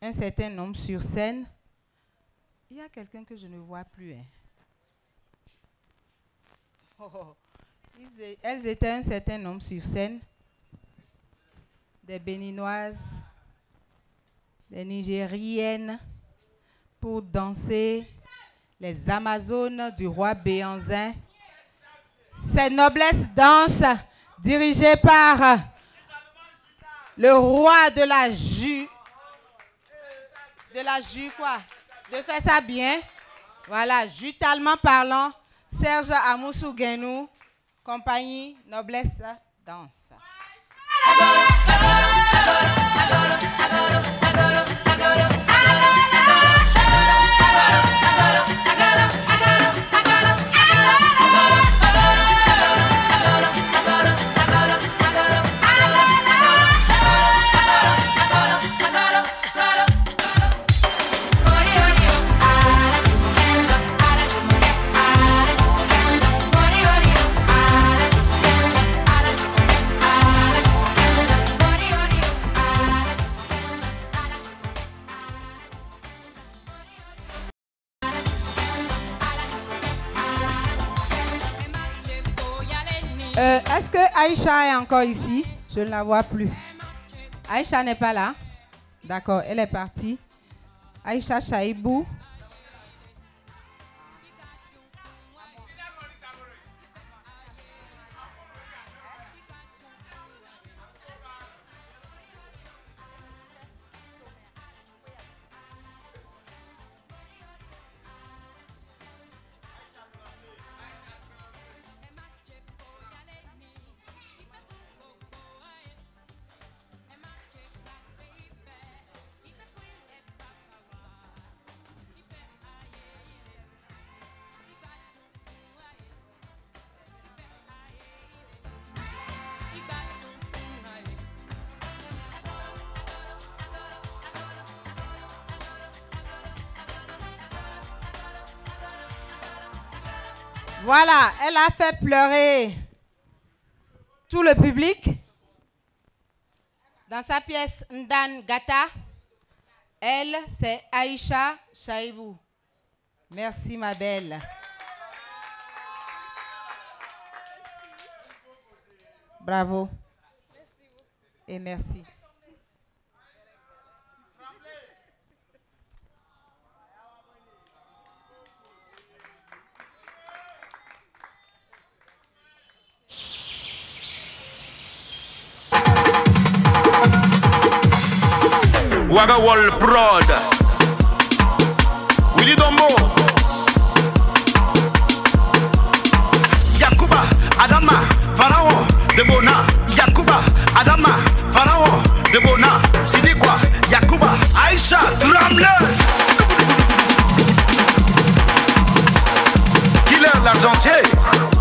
un certain nombre sur scène. Il y a quelqu'un que je ne vois plus. Hein. Elles étaient un certain nombre sur scène. Des Béninoises, des Nigériennes, pour danser les Amazones du roi Béanzin. Ces noblesses danses dirigées par le roi de de la jus, quoi. De faire ça bien. Voilà, jutalement parlant, Serge Amoussou Guénou, compagnie Noblesse Danse. Est-ce que Aïcha est encore ici? Je ne la vois plus. Aïcha n'est pas là. D'accord, elle est partie. Aïcha Chaibou. Voilà, elle a fait pleurer tout le public dans sa pièce Ndan Gata. Elle, c'est Aïcha Chaibou. Merci, ma belle. Bravo. Et merci. Waga Wall Prod Willy Dombo Yakuba Adama Pharaon de Bona Yakuba Adama Pharaon de Bona Sidi quoi Yakuba Aïcha Tremble Killer l'argentier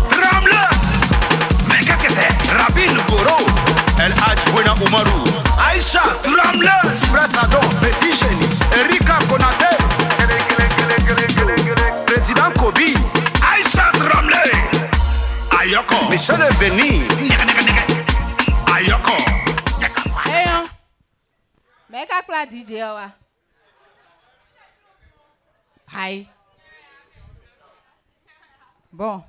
Tremble Mais qu'est-ce que c'est Rabin Goro El Hadj Buena Umaru Aïcha Tremble Presadon Petit Génie Erika Konate Président Kobi Aïcha Tremble Ayoko Michel Veni Ayoko Hey on Mais qu'à quoi DJ wa Hi Bon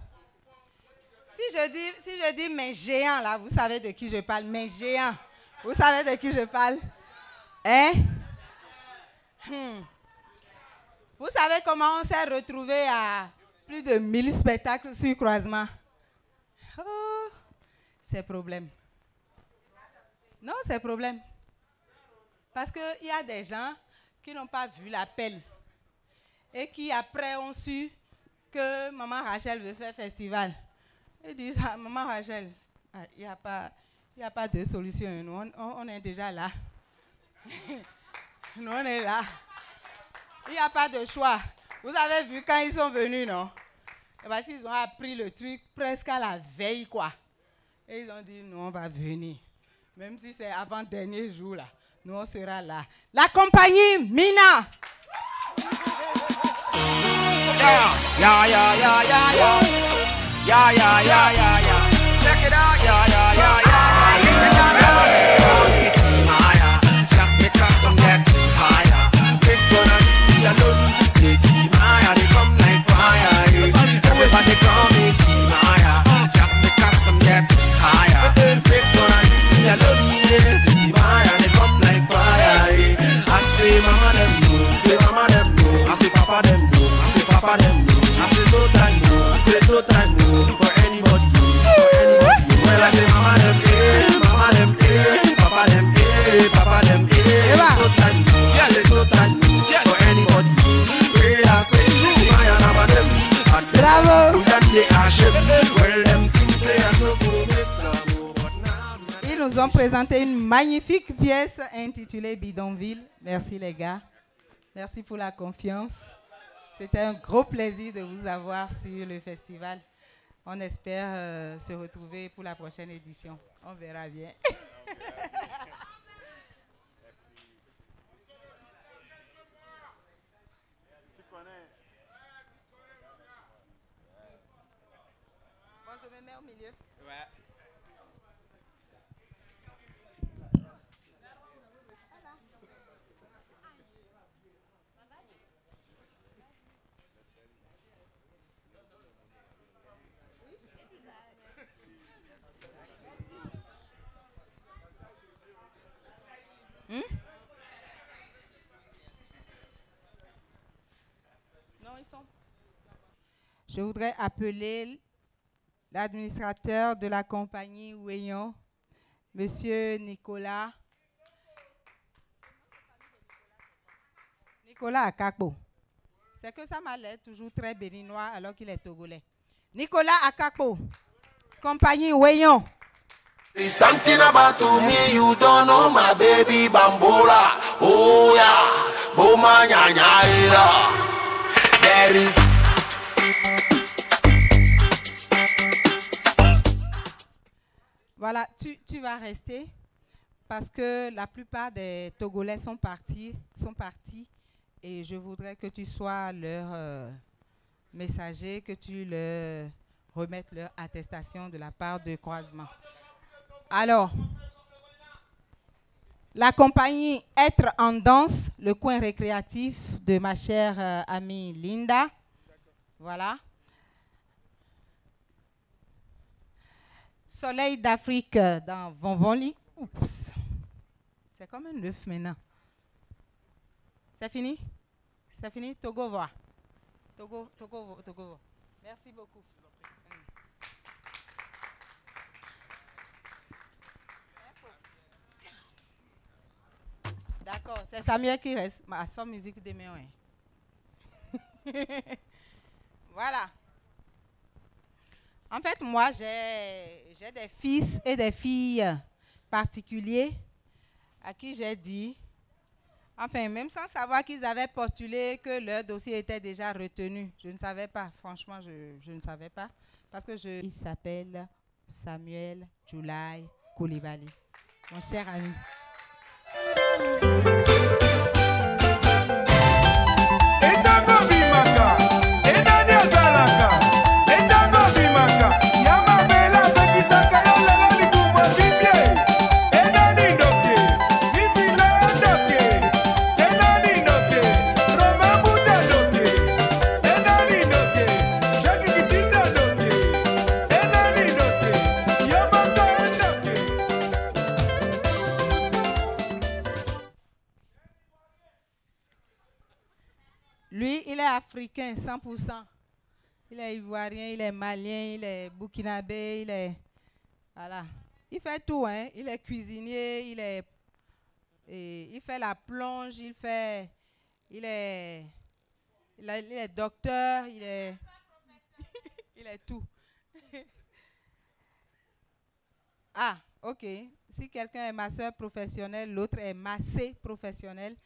si je dis mes géants là, vous savez de qui je parle, mes géants. Vous savez de qui je parle? Hein? Vous savez comment on s'est retrouvé à plus de 1000 spectacles sur croisement? Oh, c'est problème. Non, c'est problème. Parce qu'il y a des gens qui n'ont pas vu l'appel et qui après ont su que Maman Rachel veut faire festival. Ils disent, ah, Maman Rachel, il n'y a pas de solution. Nous, on est déjà là. Nous, on est là. Il n'y a pas de choix. Vous avez vu quand ils sont venus, non? Et parce qu'ils ont appris le truc presque à la veille, quoi. Et ils ont dit, nous, on va venir. Même si c'est avant-dernier jour, là. Nous, on sera là. La compagnie Mina. Yeah, yeah, yeah, yeah, yeah. Yeah, yeah, yeah, yeah, yeah. Check it out, yeah, yeah, yeah, yeah. It's Maya, just because I'm getting higher. Big gonna leave me alone. Say Maya, they come like fire. Everybody call me Maya, just because I'm getting higher. Big gonna leave me alone. Say Maya, they come like fire. I say mama them know, say mama them know. I say papa them know, I say papa them know. I say no time no, I say no time no for anybody. nous ont présenté une magnifique pièce intitulée Bidonville. Merci les gars. Merci pour la confiance. C'était un gros plaisir de vous avoir sur le festival. On espère se retrouver pour la prochaine édition. On verra bien. Bon, je me mets au milieu. Ouais. Non, ils sont. Je voudrais appeler l'administrateur de la compagnie Ouéon, Monsieur Nicolas Akakpo. C'est que ça m'a l'air toujours très béninois alors qu'il est togolais. Nicolas Akakpo, compagnie Ouéon. Something about me you don't know, my baby Bambola. Oh yeah, Boma Nyanya. There is. Voilà, tu vas rester parce que la plupart des Togolais sont partis et je voudrais que tu sois leur messager, que tu leur remettes leur attestation de la part de Croisement. Alors, la compagnie Être en danse, le coin récréatif de ma chère amie Linda. Voilà. Soleil d'Afrique dans Vonvonli. Oups. C'est comme un œuf maintenant. C'est fini? C'est fini? Togo voit. Togo. Merci beaucoup. D'accord, c'est Samuel qui reste. Ma son musique de mes Voilà. En fait, moi, j'ai des fils et des filles particuliers à qui j'ai dit, enfin, même sans savoir qu'ils avaient postulé, que leur dossier était déjà retenu. Je ne savais pas, franchement, je ne savais pas. Parce que il s'appelle Samuel Julai Koulibaly, mon cher ami. Lui, il est africain, 100%. Il est ivoirien, il est malien, il est burkinabé, il est... Voilà. Il fait tout, hein. Il est cuisinier, il fait la plonge, il est docteur, il est tout. Ah, ok. Si quelqu'un est masseur professionnel, l'autre est massé professionnel.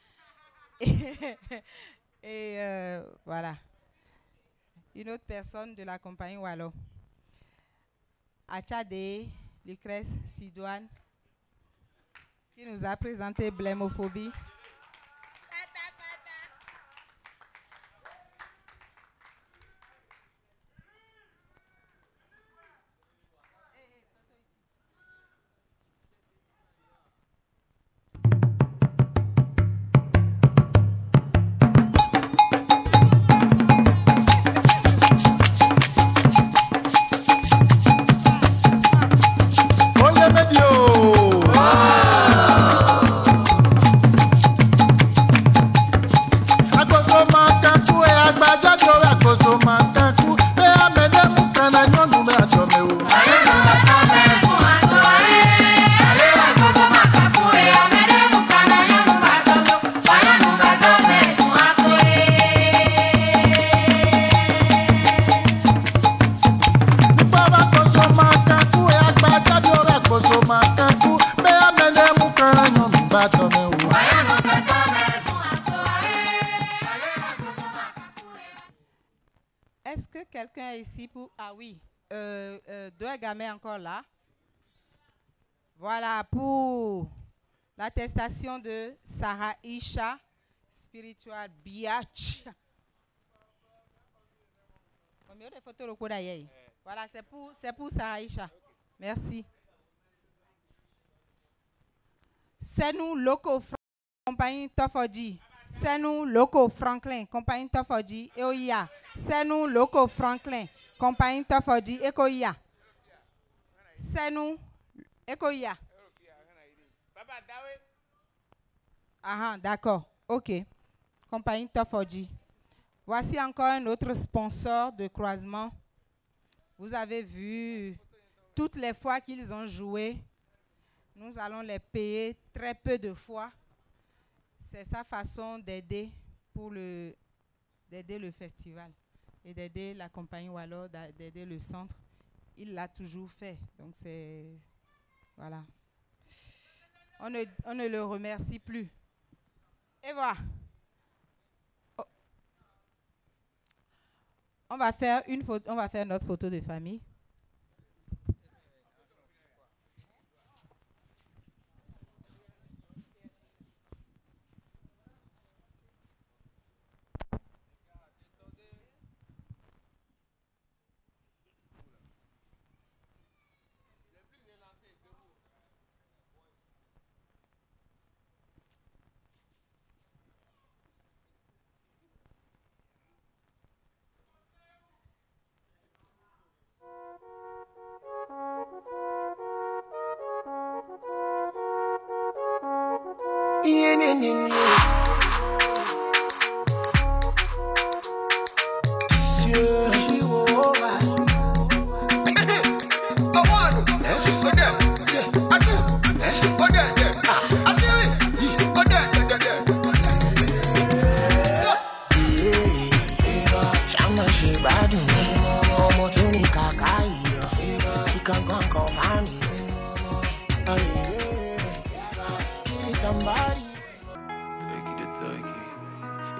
Et voilà. Une autre personne de la compagnie Wallo. Achade Lucrèce Sidoine, qui nous a présenté Blémophobie. Ah oui, deux gamins encore là. Voilà pour l'attestation de Sarah Isha, spiritual biatch. Voilà, c'est pour Sarah Isha. Merci. C'est nous, Loco Compagnie Tofodi. C'est nous, Loco Franklin, Compagnie Tofodi. Eoya. C'est nous, Loco Franklin, Compagnie Tofodi. Ekoya. C'est nous, Ekoya. Ah, d'accord. OK. Compagnie Tofodi. Voici encore un autre sponsor de croisement. Vous avez vu toutes les fois qu'ils ont joué. Nous allons les payer très peu de fois. C'est sa façon d'aider d'aider le festival et d'aider la compagnie ou alors d'aider le centre. Il l'a toujours fait. Donc c'est... Voilà. On ne le remercie plus. Et voilà. Oh. On va faire notre photo de famille.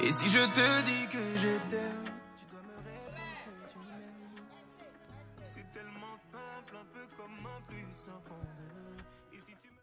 Et si je te dis que je t'aime,